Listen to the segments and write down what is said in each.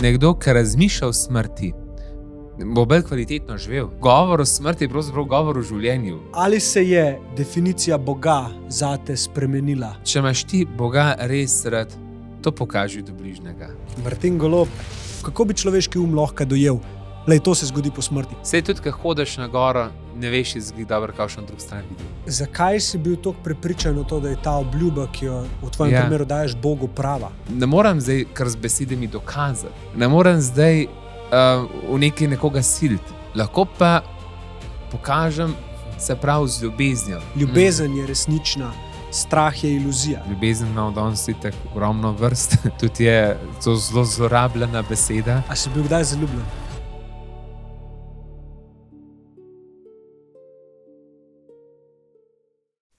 Nekdo, ki razmišlja o smrti, bo bolj kvalitetno živel. Govor o smrti je pravzaprav govor o življenju. Ali se je definicija Boga zate spremenila? Če imaš ti Boga res rad, to pokaži do bližnjega. Martin Golob, kako bi človeški lahko dojel? Lej, to se zgodi po smrti. Sej tudi, ko hodiš na goro, ne veš izgled dobro, kakšen drug stran videl. Zakaj si bil toliko prepričan o to, da je ta obljuba, ki jo v tvojem primeru daješ Bogu, prava? Ne morem zdaj kar z besedami dokazati. Ne morem zdaj v nekaj nekoga siliti. Lahko pa pokažem se prav z ljubeznijo. Ljubezen je resnična, strah je iluzija. Ljubezen ima danes itak ogromno vrst. Tudi je to zelo zlorabljena beseda. A si bil kdaj zaljubljen?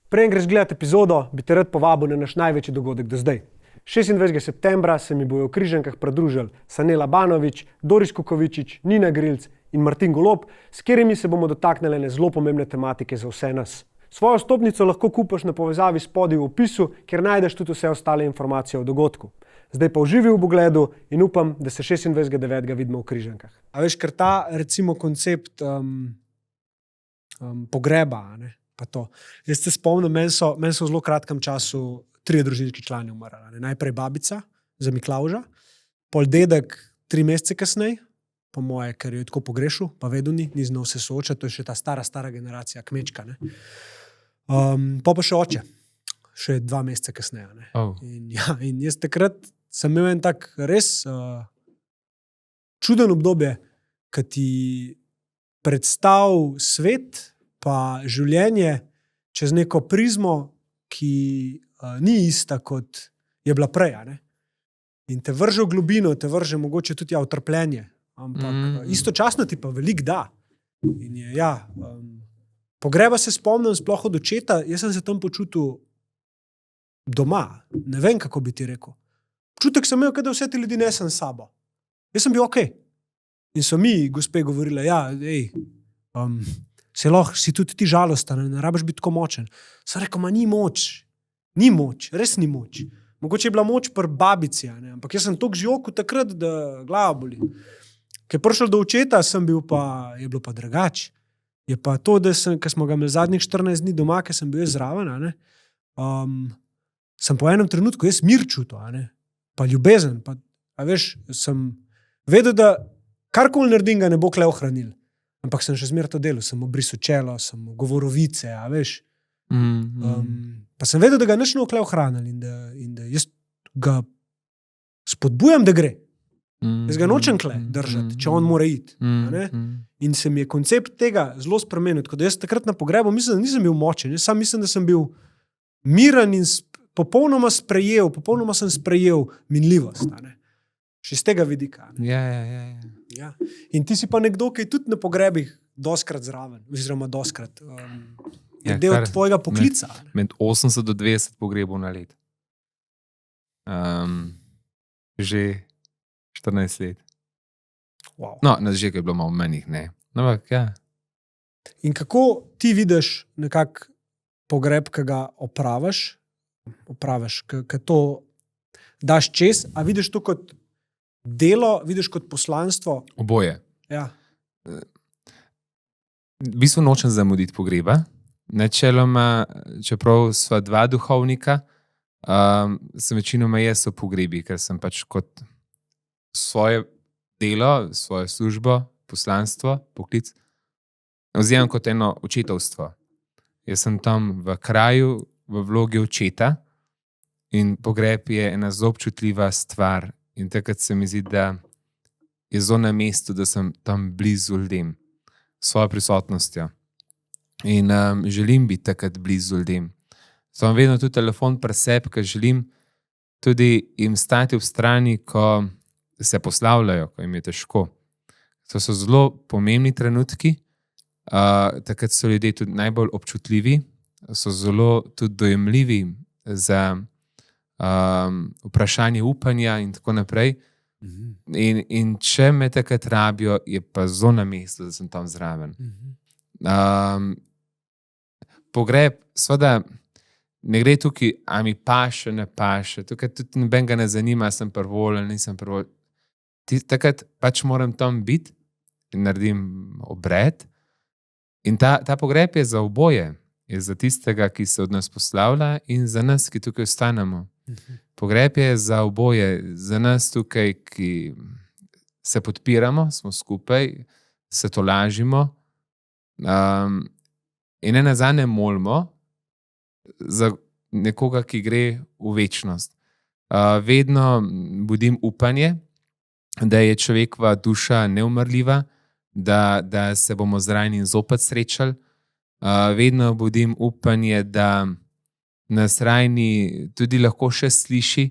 Preden greš gledati epizodo, bi te rad povabil na naš največji dogodek do zdaj. 26. septembra se mi bojo v Križankah pridružili Sanela Banović, Doris Kukovičič, Nina Grilc in Martin Golob, s katerimi se bomo dotaknili ene zelo pomembne tematike za vse nas. Svojo vstopnico lahko kupiš na povezavi spodaj v opisu, kjer najdeš tudi vse ostale informacije o dogodku. Zdaj pa uživi v pogledu in upam, da se 26.9. vidimo v Križankah. A veš, ker ta recimo koncept pogreba, ne? Pa to. Jaz se spomnim, meni so v zelo kratkem času 3 družinski člani umrli. Najprej babica za Miklavža, pol dedek 3 mesece kasneje, po moje, ker jo je tako pogrešil, pa vedno ni znal se soočati, to je še ta stara generacija, kmečka. Pa še oče, še 2 mesece kasneje. In jaz takrat sem imel en tak res čuden obdobje, ki ti predstav svet pa življenje čez neko prizmo, ki ni ista, kot je bila prej. In te vrže v globino, te vrže mogoče tudi v trpljenje, ampak istočasno ti pa veliko da. In pogreba se spomnim sploh od očeta, jaz sem se tam počutil doma, ne vem, kako bi ti rekel. Občutek sem imel, da vse te ljudi nesem s sabo. Jaz sem bil okej. In so mi, gospe, govorile, se lahko si tudi ti žalosten, ne rabiš biti tako močen. Sem rekel, ni moč, res ni moč. Mogoče je bila moč pri babici, ampak jaz sem toliko živokil takrat, da glava boli. Ko je prišel do očeta, je bilo pa drugače. Je pa to, da ko smo ga imeli zadnjih 14 dni doma, ko sem bil zraven, sem po enem trenutku jaz mir čutil, pa ljubezen. Pa, sem vedel, da karkoli naredim, ga ne bo kle ohranil. Ampak sem še zmeraj to delal, sem obrisal čelo, sem govoril vice, pa sem vedel, da ga nič ne okle ohranil in da jaz ga spodbujam, da gre. Jaz ga nočem kle držati, če on mora iti. In se mi je koncept tega zelo spremenil, tako da jaz takrat na pogrebu mislim, da nisem bil močen, jaz sam mislim, da sem bil miren in popolnoma sem sprejel minljivost. Še iz tega vidika. Ja. In ti si pa nekdo, ki je tudi na pogrebih doskrat zraven, oziroma doskrat je del tvojega poklica. Med 80 do 20 pogrebov na let. Že 14 let. Wow. No, že je bilo malo manjih, ne. Ampak, ja. In kako ti vidiš nekak pogreb, ki ga opraviš, ki to daš čez, a vidiš to kot delo, vidiš kot poslanstvo? Oboje. Ja. V bistvu nočem zamuditi pogreba. Načeloma, čeprav sva 2 duhovnika, sem večinoma jaz v pogrebi, ker sem pač kot svoje delo, svojo službo, poslanstvo, poklic, vzemam kot eno očetovstvo. Jaz sem tam v kraju, v vlogi očeta in pogreb je ena zelo občutljiva stvar. In takrat se mi zdi, da je zelo na mestu, da sem tam blizu ljudem, svojo prisotnostjo. In želim biti takrat blizu ljudem. Sem vedno tudi telefon pri sebi, ker želim tudi jim stati ob strani, ko se poslavljajo, ko jim je težko. To so zelo pomembni trenutki. Takrat so ljudje tudi najbolj občutljivi, so zelo tudi dojemljivi za vprašanje upanja in tako naprej. In če me takrat rabijo, je pa zelo na mestu, da sem tam zraven. Pogreb, seveda ne gre tukaj, a mi paše, ne paše. Tukaj tudi noben ga ne zanima, sem prvolen, nisem prvolen. takrat pač moram tam biti in naredim obred. In ta pogreb je za oboje. Je za tistega, ki se od nas poslavlja, in za nas, ki tukaj ostanemo. Pogreb je za oboje, za nas tukaj, ki se podpiramo, smo skupaj, se tolažimo in ne nazadnje molimo za nekoga, ki gre v večnost. Vedno budim upanje, da je človekova duša neumrljiva, da se bomo z Rajnim zopet srečali. Vedno budim upanje, da nas Rajni tudi lahko še sliši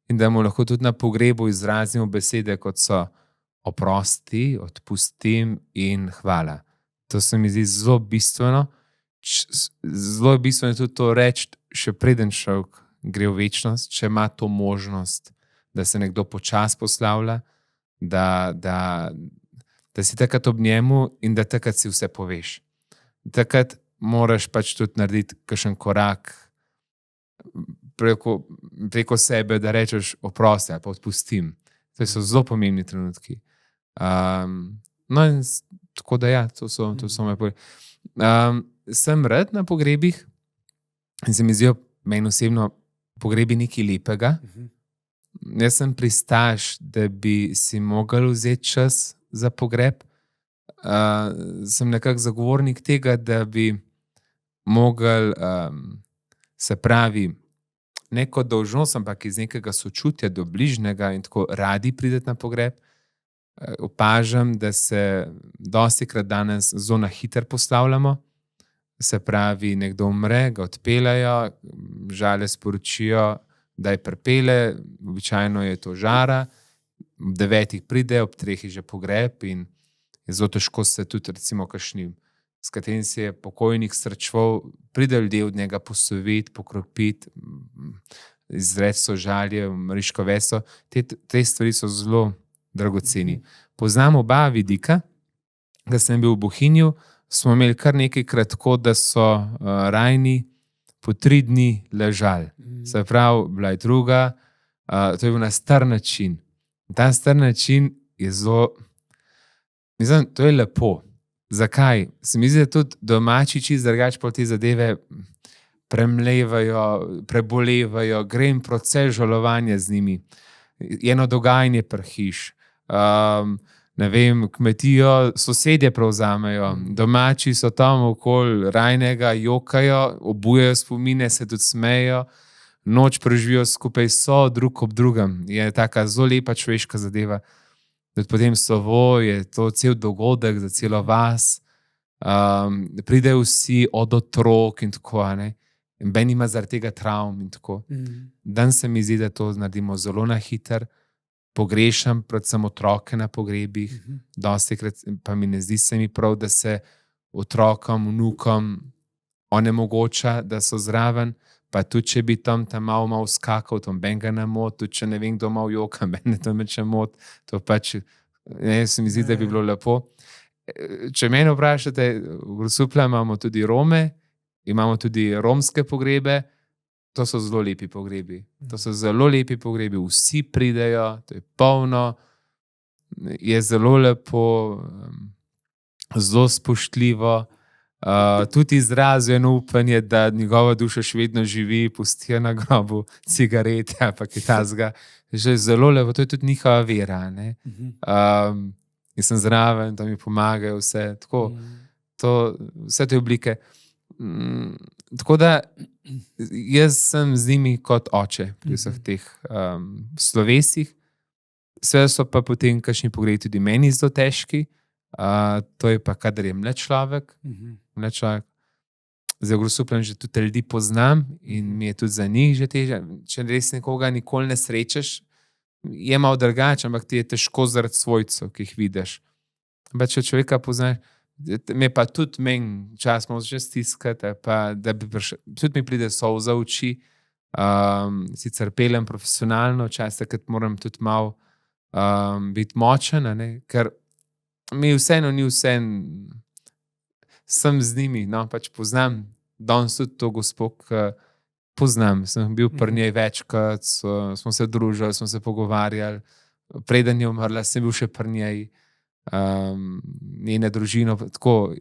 in da mu lahko tudi na pogrebu izrazimo besede, kot so oprosti, odpustim in hvala. To se mi zdi zelo bistveno. Zelo bistveno je tudi to reči, še preden človek gre v večnost, če ima to možnost, da se nekdo počas poslavlja, da si takrat ob njemu in da takrat si vse poveš. Takrat moraš pač tudi narediti kakšen korak preko sebe, da rečeš oprosti ali pa odpustim. To so zelo pomembni trenutki. No in tako da ja, to so moje pogrebi. Sem rad na pogrebih in se mi zdijo meni osebno pogrebi nekaj lepega. Jaz sem pristaš, da bi si mogel vzeti čas za pogreb. Sem nekako zagovornik tega, da bi mogel, se pravi, neko dolžnost, ampak iz nekega sočutja do bližnjega in tako radi prideti na pogreb. Opažam, da se dostikrat danes zelo na hitro poslavljamo. Se pravi, nekdo umre, ga odpeljajo, žale sporočijo, da je pripele, običajno je to žara, ob 9 pride, ob 3 je že pogreb in je zelo težko se tudi recimo kakšnim, s katerim se je pokojnik srečeval, pride ljudje od njega posloviti, pokropiti, izreči sožalje, mariško veso. Te stvari so zelo dragoceni. Poznam oba vidika, da sem bil v Bohinju, smo imeli kar nekajkrat tako, da so Rajni po 3 dni ležali. Se pravi, bila je druga, to je bil na star način. Ta star način je zelo, mislim, to je lepo. Zakaj? Se mi zdi, da tudi domači čisto drugače po te zadeve premlevajo, prebolevajo, gre jim proces žalovanja z njimi. Eno dogajanje pri hiš. Ne vem, kmetijo sosedje prevzamejo, domači so tam okoli Rajnega, jokajo, obujajo spomine, se tudi smejo, noč preživijo skupaj, so drug ob drugem. Je taka zelo lepa človeška zadeva. Tudi potem slovo je to cel dogodek za celo vas. Pridejo vsi od otrok in tako, ne. In ben ima zaradi tega travm in tako. Dan se mi zdi, da to naredimo zelo na hiter. Pogrešam predvsem otroke na pogrebih, dostikrat pa mi ne zdi se mi prav, da se otrokom, vnukom onemogoča, da so zraven, pa tudi če bi tam malo skakal, tam ben ga ne mot, tudi če ne vem, kdo malo joka, ben ne tam če mot, to pač, ne, se mi zdi, da bi bilo lepo. Če mene vprašate, v Grosuplju imamo tudi Rome, imamo tudi romske pogrebe. To so zelo lepi pogrebi. To so zelo lepi pogrebi, vsi pridejo, to je polno, je zelo lepo, zelo spoštljivo. Tudi izrazijo eno upanje, da njegova duša še vedno živi, pustijo na grobu cigarete ali pa kaj takega. Že zelo lepo, to je tudi njihova vera. Ne? In sem zraven, da mi pomagajo vse. Tako, vse te oblike. Tako da jaz sem z njimi kot oče pri vseh teh slovesih. Sve so pa potem kakšni pogrebi tudi meni zelo težki. To je pa, kadar je mlad človek. Zdaj v Grosuplju že tudi ljudi poznam in mi je tudi za njih že težje. Če res nekoga nikoli ne srečaš, je malo drugače, ampak ti je težko zaradi svojcev, ki jih vidiš. Ampak če človeka poznaš, me pa tudi meni čas malo že stiskati, pa da bi tudi mi pride solza v oči, sicer pelem profesionalno, včasih takrat moram tudi malo biti močen, ker mi vseeno ni vseeno, sem z njimi, no, pač poznam danes tudi to gospo, ki poznam, sem bil pri njej večkrat, smo se družili, smo se pogovarjali, preden je umrla, sem bil še pri njej, njene družino, tako,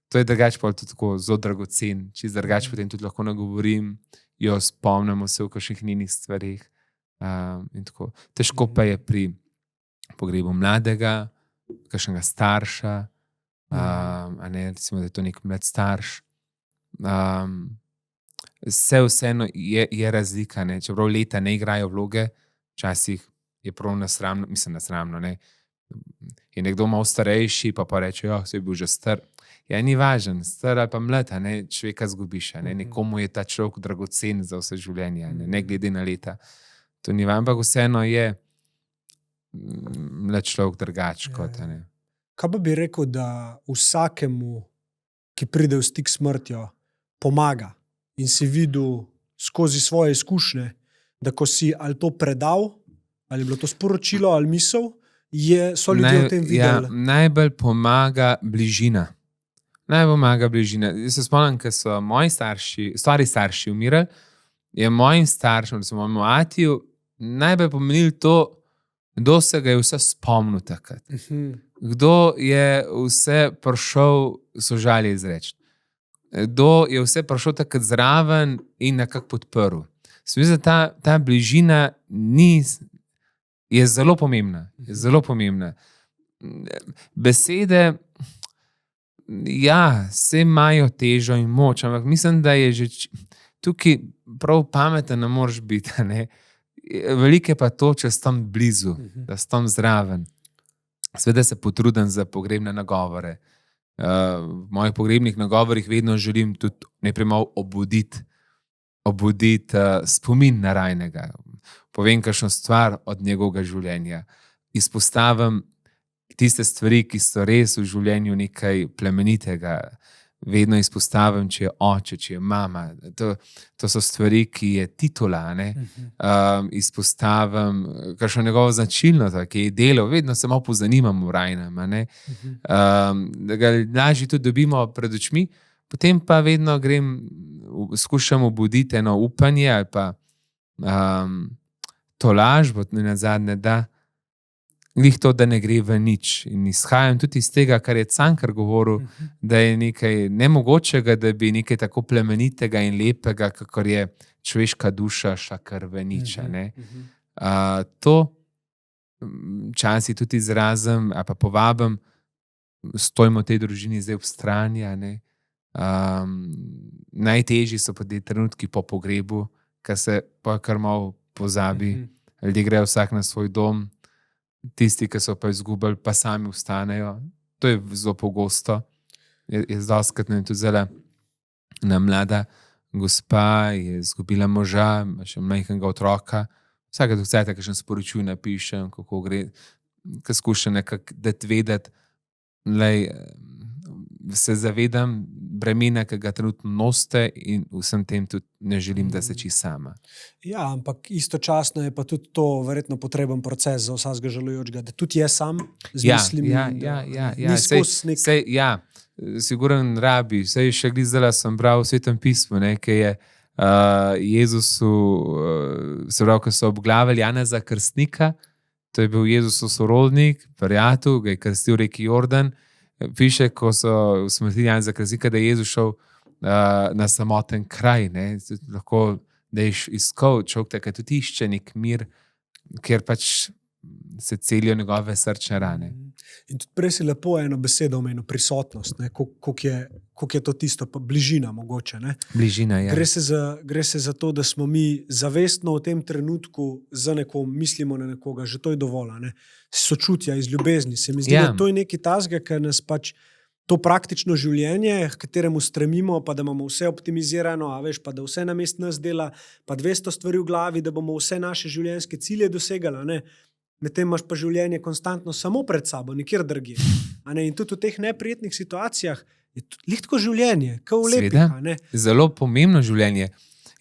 to je drugače pa tudi tako zelo dragocen, čisto drugače potem tudi lahko nagovorim, jo spomnimo se v kakšnih njenih stvarih, in tako. Težko pa je pri pogrebu mladega, kakšnega starša, a ne, recimo, da je to nek mlad starš. Vseeno je razlika, ne, čeprav leta ne igrajo vloge, včasih je prav nasramno, mislim nasramno, ne, je nekdo malo starejši, pa reče, saj je bil že star. Ja, ni važen, star ali pa mlad, a ne, človeka zgubiš, a ne, nekomu je ta človek dragocen za vse življenje, ne glede na leta. To ni važno, ampak vseeno je mlad človek drugač kot, a ne. Kaj pa bi rekel, da vsakemu, ki pride v stik s smrtjo, pomaga in si videl skozi svoje izkušnje, da ko si ali to predal, ali je bilo to sporočilo ali misel, so ljudje v tem videli? Najbolj pomaga bližina. Najbolj pomaga bližina. Jaz se spomnim, ko so moji stari starši umirali, je mojim staršem, recimo mojemu atiju, najbolj pomenilo to, kdo se ga je vse spomnil takrat. Kdo je vse prišel sožalje izreči. Kdo je vse prišel takrat zraven in nekako podprl. Se mi zdi, da ta bližina je zelo pomembna. Je zelo pomembna. Besede, ja, vse imajo težo in moč, ampak mislim, da je že tukaj prav pameten ne moreš biti, ne. Veliko je pa to, če si tam blizu, da si tam zraven. Seveda se potrudim za pogrebne nagovore. V mojih pogrebnih nagovorih vedno želim tudi najprej malo obuditi spomin na rajnega. Povem kakšno stvar od njegovega življenja. Izpostavim tiste stvari, ki so res v življenju nekaj plemenitega. Vedno izpostavim, če je oče, če je mama. To so stvari, ki je titula, ne. Izpostavim kakšno njegovo značilnost, ki je delal. Vedno se malo pozanimam v rajnem, ne. Da ga lažje tudi dobimo pred očmi. Potem pa vedno skušam obuditi eno upanje ali pa to lažbo, nazadnje, da glih to, da ne gre v nič. In izhajam tudi iz tega, kar je Cankar govoril, da je nekaj nemogočega, da bi nekaj tako plemenitega in lepega, kakor je človeška duša, šla kar v nič. To včasih tudi izrazim, ali pa povabim, stojimo v tej družini zdaj ob strani, a ne. Najtežji so pa ti trenutki po pogrebu, ko se pa kar malo pozabi. Ljudje grejo vsak na svoj dom, tisti, ki so pa izgubili, pa sami vstanejo. To je zelo pogosto. Je dostakrat tudi zelo mlada gospa, je izgubila moža, ima še majhnega otroka. Vsake doceta, ki še sporočil napišem, kako gre, ki skušam nekako dati vedeti, se zavedam bremena, ki ga trenutno nosite in vsem tem tudi ne želim, da se čisto sama. Ja, ampak istočasno je pa tudi to verjetno potreben proces za vsakega žalujočega, da tudi jaz sam z mislimi. Ja, siguren rabi. Sej še glizala sem bral v Svetem pismu, ne, ki je Jezusu, se pravi, ko so obglavili Janeza Krstnika, to je bil Jezusov sorodnik, prijatelj, ga je krstil v reki Jordan. Piše, ko so usmrtili Janeza Krstnika, da je Jezus šel na samoten kraj, ne. Lahko, da je iskal človek, ki tudi išče nek mir, kjer pač se celijo njegove srčne rane. In tudi prej si lepo eno besedo omenil, prisotnost, koliko je to tisto, pa bližina mogoče, ne. Bližina, ja. Gre se za to, da smo mi zavestno v tem trenutku za nekom, mislimo na nekoga, že to je dovolj, ne. Sočutja, iz ljubezni. Se mi zdi, da to je nekaj tazga, ker nas pač to praktično življenje, k kateremu stremimo, pa da imamo vse optimizirano, a veš, pa da vse namest nas dela, pa 200 stvari v glavi, da bomo vse naše življenjske cilje dosegali, ne. Medtem imaš pa življenje konstantno samo pred sabo, nikjer drugje. In tudi v teh neprijetnih situacijah je lahko življenje, kot v lepih. Zelo pomembno življenje.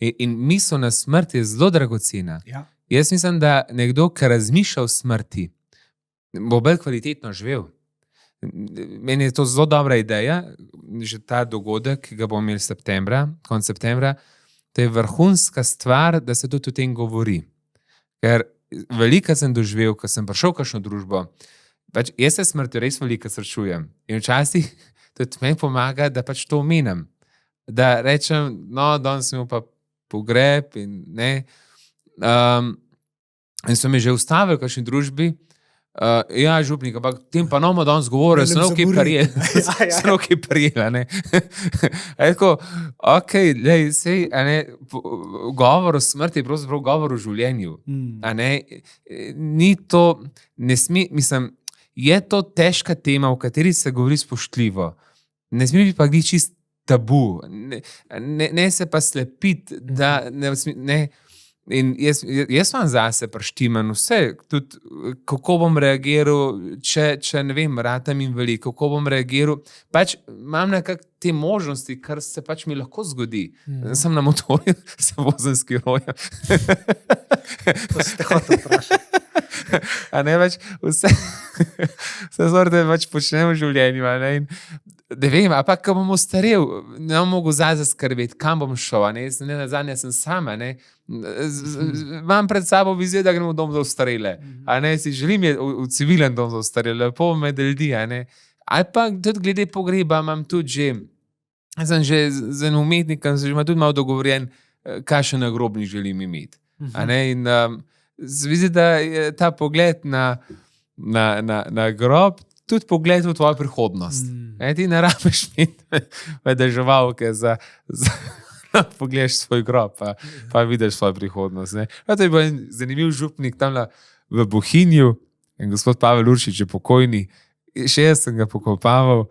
In misel na smrt je zelo dragocena. Ja. Jaz mislim, da nekdo, ki razmišlja o smrti, bo bolj kvalitetno živel. Meni je to zelo dobra ideja, že ta dogodek, ki ga bomo imeli konec septembra, to je vrhunska stvar, da se tudi o tem govori. Ker veliko sem doživel, ko sem prišel v kakšno družbo. Pač jaz se smrtjo res veliko srečujem. In včasih tudi meni pomaga, da pač to omenim. Da rečem, no, danes sem imel pa pogreb in ne. In so me že ustavili v kakšni družbi. Ja, župnik, ampak tem pa nomo danes govoril, so nekaj prijela, ne. Tako, okej, lej, sej, govor o smrti je pravzaprav govor o življenju. Ni to, ne sme, mislim, je to težka tema, v kateri se govori spoštljivo. Ne sme biti pa glih čist tabu. Ne se pa slepiti, da ne. In jaz imam zase prištiman vse, tudi kako bom reagiral, če ne vem, ratam in veliko, kako bom reagiral. Pač imam nekako te možnosti, kar se pač mi lahko zgodi. Sem na motorju, se vozim s kirojem. To si te hotel vprašati. A ne več vse sorte pač počnem v življenju, a ne, in ne vem, a pa ko bom ostarel, ne bom mogel zase skrbeti, kam bom šel, a ne, zadnje sem sama, ne, imam pred sabo vizijo, da grem v dom za ostarele, a ne, si želim je v civilen dom za ostarele, lepo med ljudi, a ne, ali pa tudi glede pogreba imam tudi že, jaz sem že z enim umetnikom, sem že imam tudi malo dogovorjen, kakšen nagrobnik želim imeti, a ne, in zdi, da je ta pogled na grob tudi pogled v tvojo prihodnost. Ti ne rabiš imeti vedeževalke za pogledaš svoj grob, pa vidiš svojo prihodnost. Ne. To je bil en zanimiv župnik tam v Bohinju, in gospod Pavel Uršič je pokojni, še jaz sem ga pokopaval,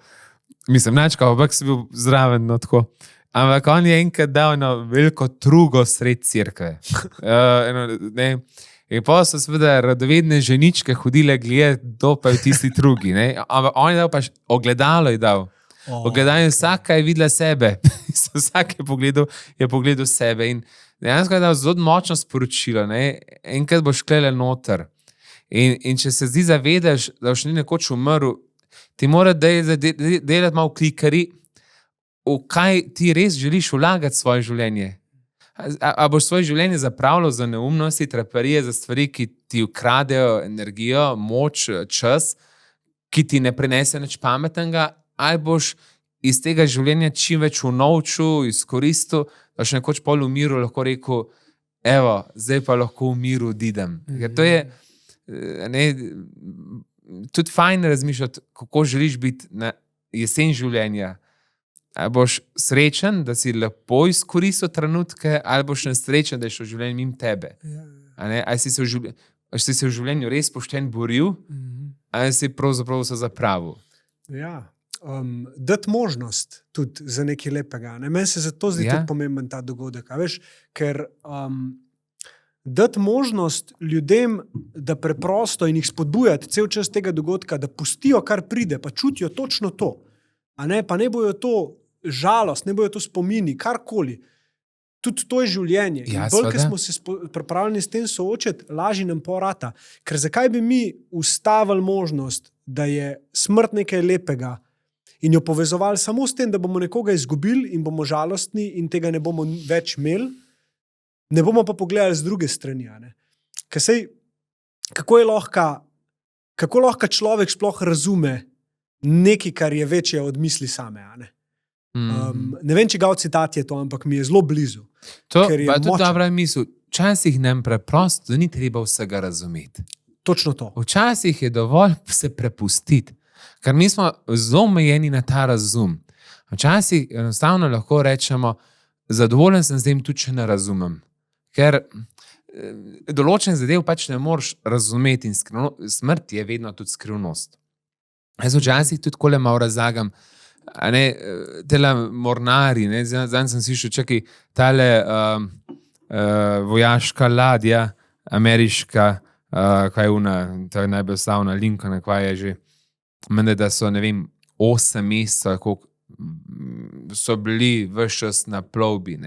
mislim, načkal, ampak sem bil zraven, no tako. Ampak on je enkrat dal eno veliko trugo sred cerkve. Ne. In pa so seveda radovedne ženičke hodile gledati, kdo pa je tisti drugi. Ne? Ampak on je dal pa ogledalo je dal. Ogledalo je vsaka je videla sebe. Vsak je pogledal sebe. In dejansko je dal zelo močno sporočilo. Ne? Enkrat boš klele noter. In če se zdi zavedaš, da boš nekoč umrl, ti mora delati malo klikari, v kaj ti res želiš vlagati svoje življenje. A boš svoje življenje zapravljal za neumnosti, traparije, za stvari, ki ti ukradejo energijo, moč, čas, ki ti ne prinese nič pametnega, ali boš iz tega življenja čim več unovčil, izkoristil, da boš nekoč pol v miru lahko rekel, evo, zdaj pa lahko v miru odidem. Ker to je tudi fajn razmišljati, kako želiš biti na jesen življenja. Ali boš srečen, da si lepo izkoristil trenutke, ali boš nesrečen, da je šlo življenje mimo tebe. Ali si se v življenju res pošten boril, ali si pravzaprav se zapravil. Ja, dati možnost tudi za nekaj lepega. Ne? Meni se zato zdi tudi pomemben ta dogodek. Veš, ker dati možnost ljudem, da preprosto in jih spodbujati cel čas tega dogodka, da pustijo, kar pride, pa čutijo točno to. Pa ne bojo to žalost, ne bojo to spomini, karkoli. Tudi to je življenje. In bolj, ker smo se pripravljeni s tem soočiti, lažje nam porata. Ker zakaj bi mi ustavili možnost, da je smrt nekaj lepega in jo povezovali samo s tem, da bomo nekoga izgubili in bomo žalostni in tega ne bomo več imeli, ne bomo pa pogledali z druge strani. Ker sej, kako lahko človek sploh razume nekaj, kar je večje od misli same. Ne vem, čigav citat je to, ampak mi je zelo blizu. To je tudi dobra misel. Včasih nam preprosto ni treba vsega razumeti. Točno to. Včasih je dovolj se prepustiti, ker mi smo zelo omejeni na ta razum. Včasih enostavno lahko rečemo, zadovoljen sem z tem tudi, če ne razumem. Ker določen zadev pač ne moreš razumeti in smrt je vedno tudi skrivnost. Jaz včasih tudi kole malo razlagam, tele mornari, zdaj sem slišal, čakaj, tale vojaška ladja, ameriška, kaj je ona, ta je najbolj slavna, Lincoln, kaj je že, mene, da so, ne vem, 8 mesecev, koliko so bili ves čas na plovbi.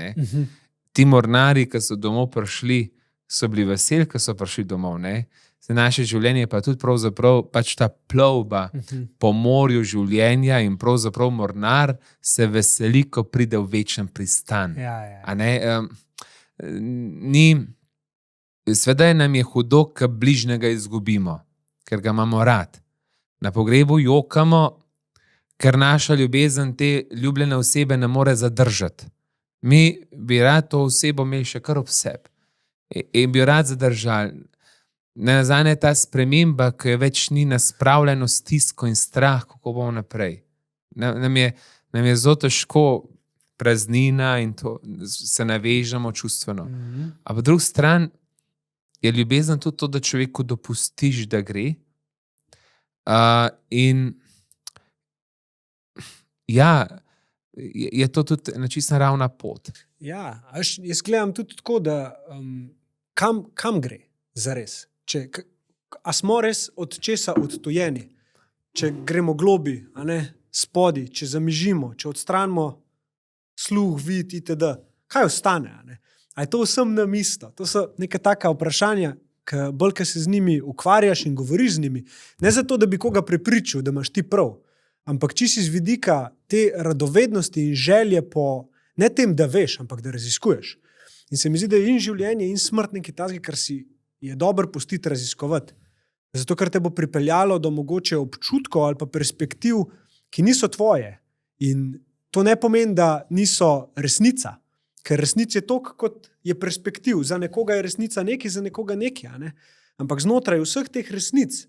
Ti mornari, ki so domov prišli, so bili veseli, ki so prišli domov, ne? Za naše življenje pa tudi pravzaprav pač ta plovba po morju življenja in pravzaprav mornar se veseli, ko pride v večen pristan. Ja. Sveda nam je hudo, ko bližnjega izgubimo, ker ga imamo rad. Na pogrebu jokamo, ker naša ljubezen te ljubljene osebe ne more zadržati. Mi bi rad to osebo imeli še kar ob sebi in bi rad zadržali. Nenazadnje ta sprememba, ki je več ni nas spravljeno stisko in strah, kako bomo naprej. Nam je zelo težko praznina in to, se navežemo čustveno. A po drugi strani je ljubezen tudi to, da človeku dopustiš, da gre. In ja, je to tudi ena čisto naravna pot. Ja, jaz gledam tudi tako, da kam gre zares. A smo res od česa odtojeni? Če gremo globi, a ne spodi, če zamižimo, če odstranimo sluh, vid, itd. Kaj ostane? A ne? A je to vsem nam isto? To so neka taka vprašanja, bolj, ko se z njimi ukvarjaš in govoriš z njimi. Ne zato, da bi koga prepričal, da imaš ti prav, ampak čisto iz vidika te radovednosti in želje po ne tem, da veš, ampak da raziskuješ. In se mi zdi, da je in življenje in smrt nekaj takega, kar si je dobro pustiti raziskovati. Zato, ker te bo pripeljalo do mogoče občutkov ali pa perspektiv, ki niso tvoje. In to ne pomeni, da niso resnica. Ker resnica je toliko, kot je perspektiv. Za nekoga je resnica nekaj, za nekoga nekaj. Ne? Ampak znotraj vseh teh resnic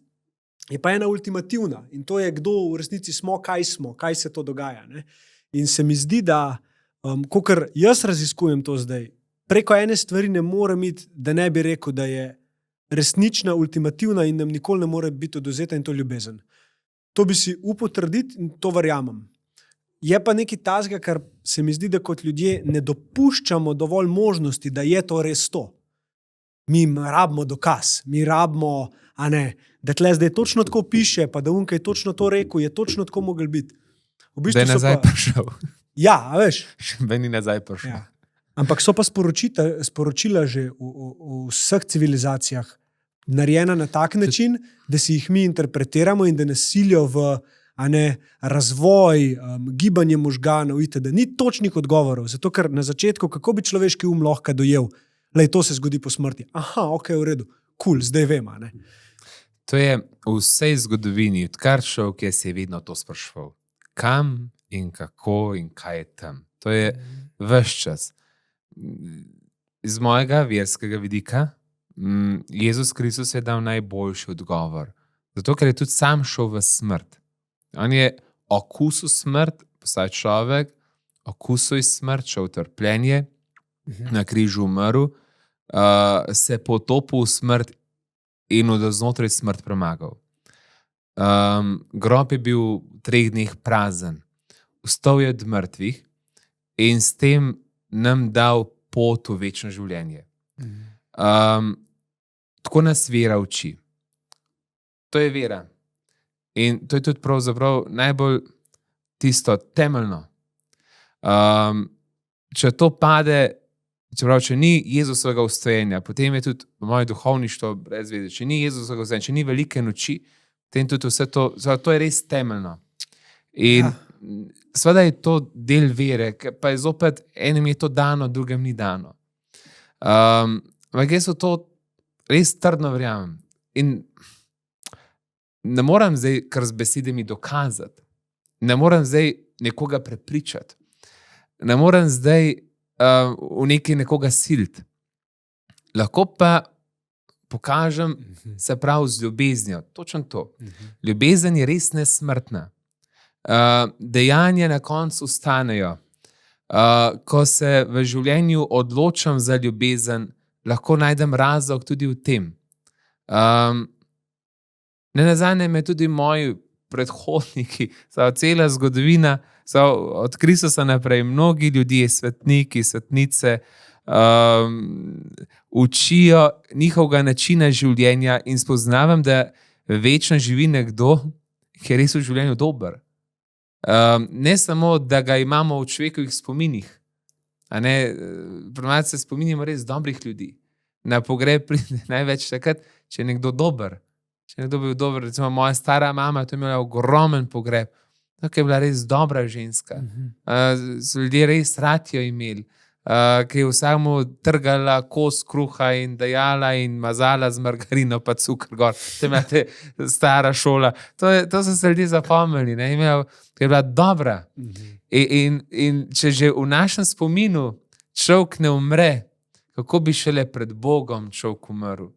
je pa ena ultimativna. In to je, kdo v resnici smo, kaj se to dogaja. Ne? In se mi zdi, da kakor jaz raziskujem to zdaj, preko ene stvari ne morem iti, da ne bi rekel, da je resnična, ultimativna in nam nikoli ne more biti odvzeta in to ljubezen. To bi si upal trditi in to verjamem. Je pa nekaj tazga, kar se mi zdi, da kot ljudje ne dopuščamo dovolj možnosti, da je to res to. Mi rabimo dokaz, mi rabimo, da tle zdaj točno tako piše, pa da je točno to rekel, je točno tako mogel biti. V bistvu da je nazaj prišel. Ja, veš. Da ni nazaj prišel. Ja. Ampak so pa sporočila že v vseh civilizacijah narejena na tak način, da si jih mi interpretiramo in da nas silijo v razvoj, gibanje možganov, itd. Ni točnih odgovorov, zato ker na začetku, kako bi človeški lahko dojel, to se zgodi po smrti. Aha, ok, v redu, cool, zdaj vem. To je v vsej zgodovini, odkar človek se je vedno to spraševal. Kam in kako in kaj je tam. To je ves čas. Iz mojega verskega vidika Jezus Kristus je dal najboljši odgovor. Zato, ker je tudi sam šel v smrt. On je okusil smrt, postal človek, okusil je smrt, šel v trpljenje, na križu umrl, se potopil v smrt in od znotraj smrt premagal. Grob je bil 3 dneh prazen. Vstal je od mrtvih in s tem nam dal pot v večno življenje. Tako nas vera uči. To je vera. In to je tudi pravzaprav najbolj tisto temeljno. Če to pade, če ni Jezusovega ustojenja, potem je tudi moje duhovništvo brez veze. Če ni Jezusovega ustojenja, če ni velike noči, potem tudi vse to je res temeljno. In seveda je to del vere, pa je zopet enim je to dano, drugim ni dano. Ampak jaz v to res trdno verjamem. In ne moram zdaj kar z besedami dokazati. Ne moram zdaj nekoga prepričati. Ne moram zdaj v nekaj nekoga siliti. Lahko pa pokažem, se pravi z ljubeznijo. Točno to. Ljubezen je res nesmrtna. Dejanja na koncu ostanejo. Ko se v življenju odločam za ljubezen, lahko najdem razlog tudi v tem. Nenazadnje me tudi moji predhodniki, cela zgodovina, od Kristusa naprej, mnogi ljudje, svetniki, svetnice, učijo njihovega načina življenja in spoznavam, da večno živi nekdo, ki je res v življenju dober. Ne samo, da ga imamo v človekovih spominih. Ponavadi se spominjamo res dobrih ljudi. Na pogreb pride največ takrat, če je nekdo dober. Če je nekdo bil dober, recimo moja stara mama, to je imela ogromen pogreb. Tako je bila res dobra ženska. So ljudje res rad jo imeli. ki je vsakmu trgala kos kruha in dajala in mazala z margarino pa cukor gor. To imate stara šola. To so se ljudje zapomnili, ne, ki je bila dobra. In če že v našem spominu človek ne umre, kako bi šele pred Bogom človek umrl.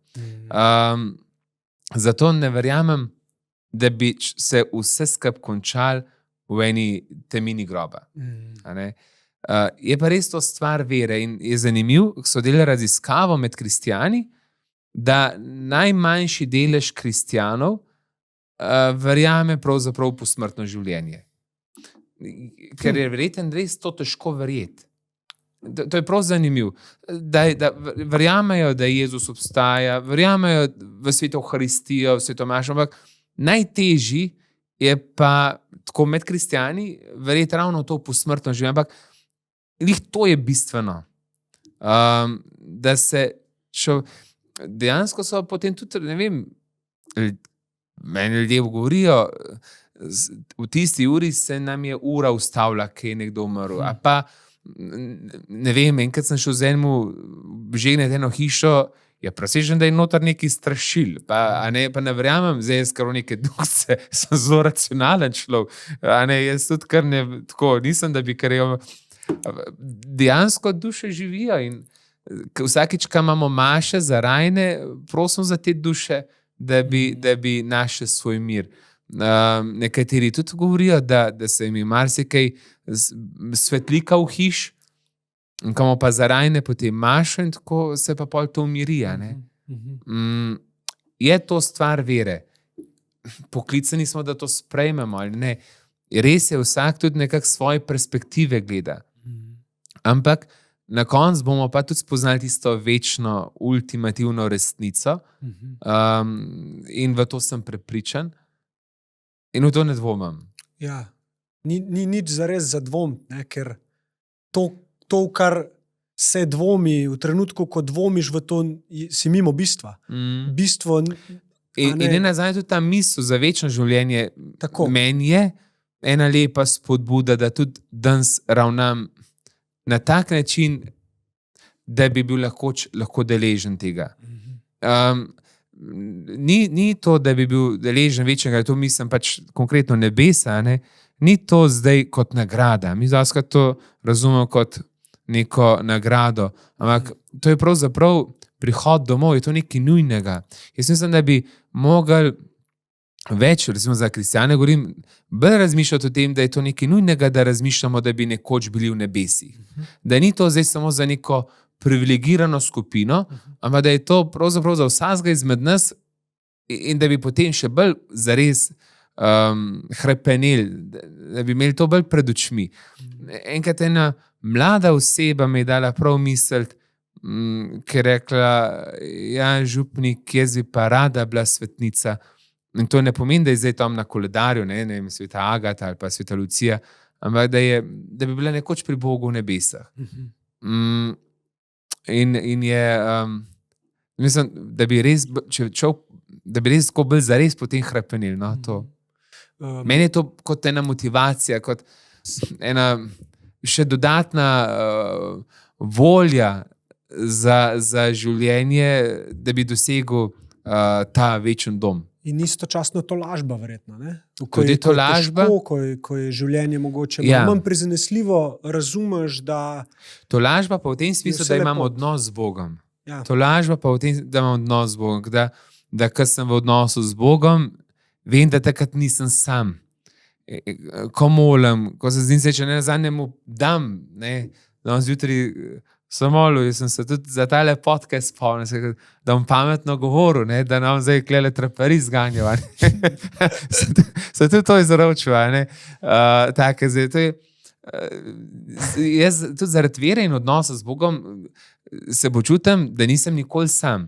Zato ne verjamem, da bi se vse skupaj končal v eni temini groba. Je pa res to stvar vere in je zanimiv, ko so delali raziskavo med kristijani, da najmanjši delež kristjanov verjame pravzaprav v posmrtno življenje. Ker je verjeten res to težko verjeti. To je prav zanimivo, da verjamejo, da Jezus obstaja, verjamejo v sveto Euharistijo, v sveto mašo, ampak najtežji je pa tako med kristijani verjeti ravno to posmrtno življenje, ampak to je bistveno. Da se dejansko so potem tudi, ne vem, meni ljudje govorijo, v tisti uri se nam je ura ustavila, ki je nekdo umrl, a pa ne vem, enkrat sem šel z enemu žegnati eno hišo, ja, presežem, da je noter neki strašil, pa ne verjamem, zdaj jaz kar v neke duhce, sem zelo racionalen človek, jaz tudi kar ne, tako, nisem, da bi kar dejansko duše živijo in vsakič, ko imamo maše za rajne, prosim za te duše, da bi našli svoj mir. Nekateri tudi govorijo, da se jim je marsikaj svetlika v hiš, in ko pa zarajne potem mašo in tako se pa pol to umiri. Je to stvar vere. Poklicani smo, da to sprejmemo ali ne. Res je, vsak tudi nekako svoje perspektive gleda. Ampak na koncu bomo pa tudi spoznali tisto večno, ultimativno resnico in v to sem prepričan. In v to ne dvomim. Ja, ni nič zares za dvom, ne, ker to, kar se dvomi, v trenutku, ko dvomiš v to, si mimo bistva. Bistvo... In ne nazaj tudi ta misel za večno življenje. Tako. Meni je ena lepa spodbuda, da tudi danes ravnam na tak način, da bi bil lahko deležen tega. Ni to, da bi bil deležen večnega, to mislim pač konkretno nebesa, ne? Ni to zdaj kot nagrada. Mi zdaj to razumemo kot neko nagrado, ampak to je pravzaprav prihod domov, je to nekaj nujnega. Jaz mislim, da bi mogli več, recimo za kristjane govorim, bolj razmišljati o tem, da je to nekaj nujnega, da razmišljamo, da bi nekoč bili v nebesih. Da ni to zdaj samo za neko privilegirano skupino, ampak da je to pravzaprav za vsakega izmed nas in da bi potem še bolj zares hrepeneli, da bi imeli to bolj pred očmi. Enkrat ena mlada oseba me je dala prav misliti, ki je rekla, ja, župnik, jaz bi pa rada bila svetnica. In to ne pomeni, da je zdaj tam na koledarju, ne vem, sveta Agata ali pa sveta Lucija, ampak da bi bila nekoč pri Bogu v nebesah. In je, mislim, da bi res, da bi res tako bolj zares potem hrepenil, no, to. Meni je to kot ena motivacija, kot ena še dodatna volja za življenje, da bi dosegel ta večen dom. In istočasno to lažba, verjetno, ne? Tudi to lažba. Ko je življenje mogoče manj prizanesljivo, razumeš, da... To lažba pa v tem smislu, da imam odnos z Bogom. Ja. To lažba pa v tem, da imam odnos z Bogom. Da ko sem v odnosu z Bogom, vem, da takrat nisem sam. Ko molim, ko se zdim se, če ne nazadnje mu dam, ne, danes jutri sem molil, jaz sem se tudi za tale podcast spomnil, da bom pametno govoril, ne, da nam zdaj klele trapari zganjava. Se tudi to izročil, ne, take zdaj, to je, jaz tudi zaradi vere in odnosa z Bogom se počutim, da nisem nikoli sam.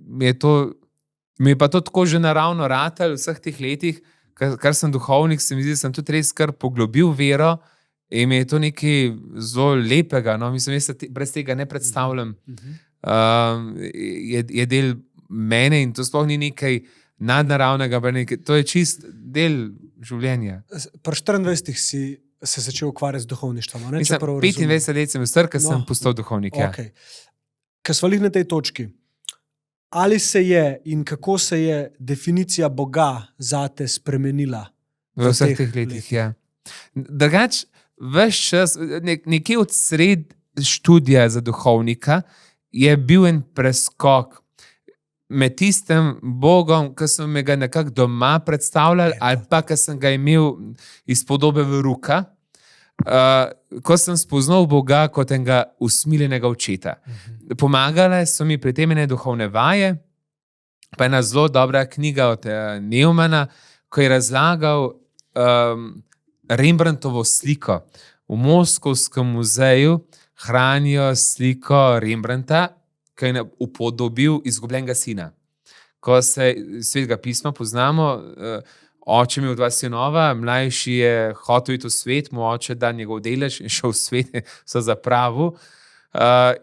Mi je pa to tako že naravno ratalo v vseh teh letih, kar sem duhovnik, se mi zdi, da sem tudi res kar poglobil vero in mi je to nekaj zelo lepega, no, mislim, jaz se brez tega ne predstavljam. Je del mene in to sploh ni nekaj nadnaravnega, to je čist del življenja. Pri 24 si se začel ukvarjati z duhovništvom. Ne? Mislim, 25 let sem bil star, ker sem postal duhovnik. Ja. Okay. Ker smo na tej točki, ali se je in kako se je definicija Boga zate spremenila v vseh teh letih? Ja. Drugač, ves čas, nekje od sred študija za duhovnika je bil en preskok med tistim Bogom, ki sem ga nekako doma predstavljal, ali pa ki sem ga imel iz podobe v ruka, ko sem spoznal Boga kot enega usmiljenega očeta. Pomagale so mi pri tem ene duhovne vaje, pa ena zelo dobra knjiga od Neumana, ko je razlagal Rembrandtovo sliko. V Moskovskem muzeju hranijo sliko Rembrandta, ki je upodobil izgubljenega sina. Ko se Svetega pisma poznamo, oče imel 2 sinova, mlajši je hotel iti v svet, mu oče da njegov delež in šel v svet, so zapravil.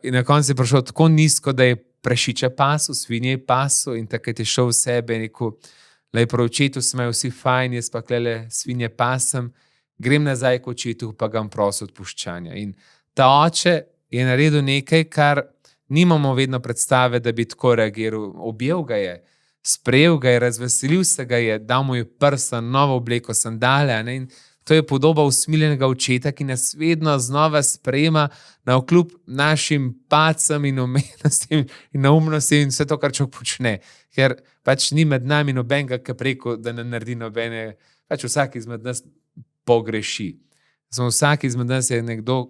In na koncu je prišel tako nizko, da je prašiče pasu, svinje pasu in takrat je šel v sebe in rekel, lej, prav očetu se imajo vsi fajn, jaz pa klele svinje pasem, grem nazaj k očetu, pa ga prosil odpuščanja. In ta oče je naredil nekaj, kar nimamo vedno predstave, da bi tako reagiral. Objel ga je, sprejel ga je, razveselil se ga je, dal mu je prsa, novo obleko, sandale. Ne? In to je podoba usmiljenega očeta, ki nas vedno znova sprejema navkljub našim pacem in umetnostim in neumnostim in vse to, kar človek počne. Ker pač ni med nami nobenega, ki preko, da ne naredi nobene, pač vsak izmed nas pogreši. Vsak izmed nas je nekdo,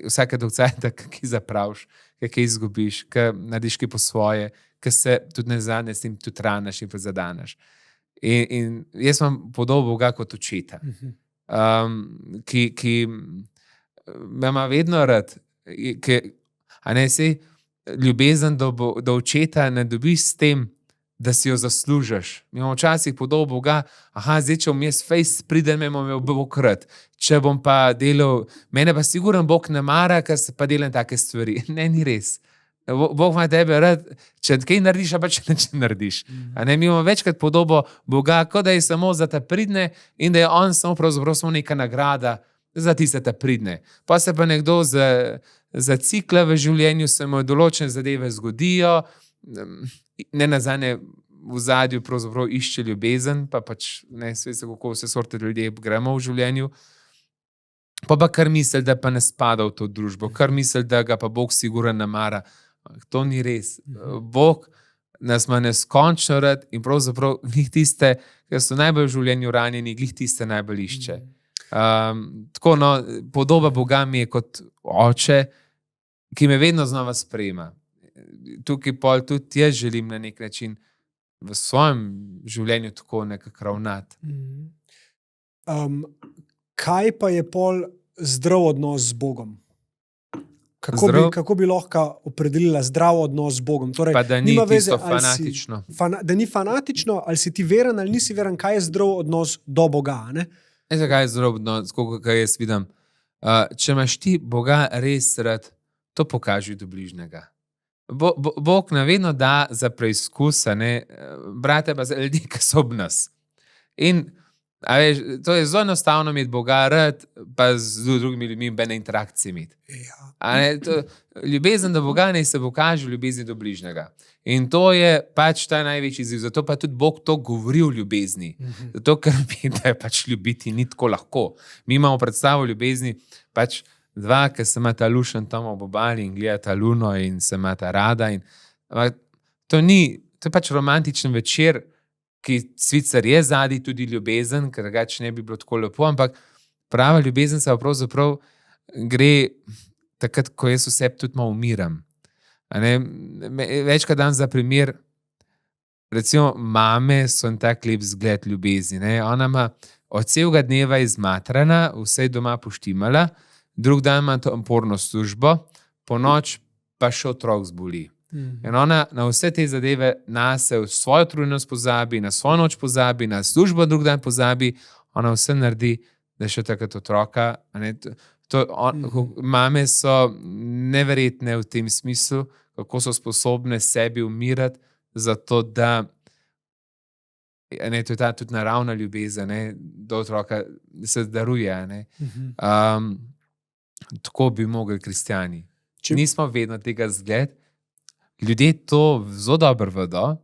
vsake dokcajta, ki zapraviš, ki izgubiš, ki narediš ki po svoje, ki se tudi ne zaneš in tudi ranaš in zadaneš. In jaz imam podobo Boga kot očeta, ki me ima vedno rad. A ne si ljubezen do očeta ne dobiš s tem, da si jo zaslužiš. Mi imamo včasih podobo Boga, zdaj, če bom jaz fejs pridem, me bom imel Bog rad. Če bom pa delal, mene pa sigurno Bog ne mara, ker se pa delam take stvari. Ne, ni res. Bog ima tebe rad, če kaj narediš, pa če ne narediš. Mi imamo večkrat podobo Boga, kot da je samo za ta pridne in da je on pravzaprav samo neka nagrada za tiste ta pridne. Pa se pa nekdo za cikle v življenju, se mu določene zadeve zgodijo, ne nazadnje v zadju pravzaprav išče ljubezen, pa pač ne svesa, kako vse sorte ljudje gremo v življenju, pa kar misli, da pa ne spada v to družbo, kar misli, da ga pa Bog sigurno ne mara. To ni res. Bog nas ima neskončno rad in pravzaprav glih tiste, ki so najbolj v življenju ranjeni, glih tiste najbolj išče. Tako, no, podoba Boga mi je kot oče, ki me vedno znova sprejema. Tukaj pol tudi jaz želim na nek način v svojem življenju tako nekako ravnati. Kaj pa je pol zdrav odnos z Bogom? Kako bi lahko opredelila zdrav odnos z Bogom? Torej, pa da ni tisto fanatično. Da ni fanatično, ali si ti veren ali nisi veren, kaj je zdrav odnos do Boga? Ne? Kaj je zdrav odnos, koliko jaz vidim. Če imaš ti Boga res rad, to pokaži do bližnjega. Bog nam vedno da za preizkus, brate pa za ljudi, ki so ob nas. In veš, to je zelo enostavno imeti Boga rad, pa z drugimi ljudmi bene interakcije imeti. Ljubezen do Boga naj se pokaže v ljubezni do bližnjega. In to je pač ta največji izziv. Zato pa tudi Bog to govori v ljubezni. Zato, ker mi, da je pač ljubiti ni tako lahko. Mi imamo predstavo v ljubezni, pač 2, ki se imata lušen tam ob obali in gledata luno in se imata rada. To je pač romantičen večer, ki sicer je zadaj tudi ljubezen, ker drugače ne bi bilo tako lepo, ampak prava ljubezen se pravzaprav gre takrat, ko jaz vse tudi malo umiram. Večkrat dam za primer, recimo mame so en tak lep zgled ljubezni. Ona ima od celega dneva izmatrana, vse doma poštimala, drug dan ima to porno službo, po noč pa še otrok zboli. In ona na vse te zadeve nase v svojo trudnost pozabi, na svojo noč pozabi, na službo drug dan pozabi, ona vse naredi, da še takrat otroka. Mame so neverjetne v tem smislu, kako so sposobne sebi umirati, zato da Ne, to je ta tudi naravna ljubezen, ne, do otroka se daruje. Ne. Tako bi mogli kristjani. Nismo vedno tega zgled. Ljudje to zelo dobro vedo.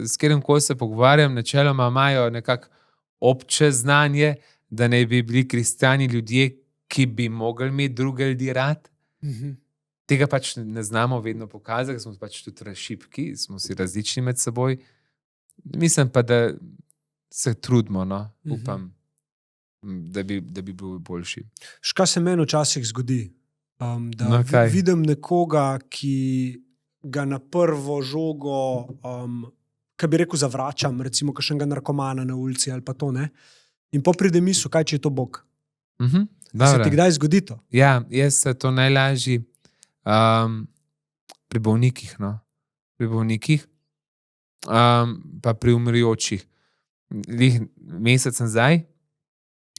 S katerim koli se pogovarjam, načeloma imajo nekako obče znanje, da ne bi bili kristjani ljudje, ki bi mogli imeti druge ljudi rad. Tega pač ne znamo vedno pokazati, smo pač tudi šibki, smo si različni med seboj. Mislim pa, da se trudimo, no? Upam, da bi bil boljši. Kaj se meni včasih zgodi? Da vidim nekoga, ki ga na prvo žogo, kaj bi rekel, zavračam, recimo kakšnega narkomana na ulici ali pa to, ne? In po pride misel, kaj če je to Bog? Se ti kdaj zgodi to? Ja, jaz se to najlažji pri bolnikih, no. Pri bolnikih, pa pri umrjočih. Mesec nazaj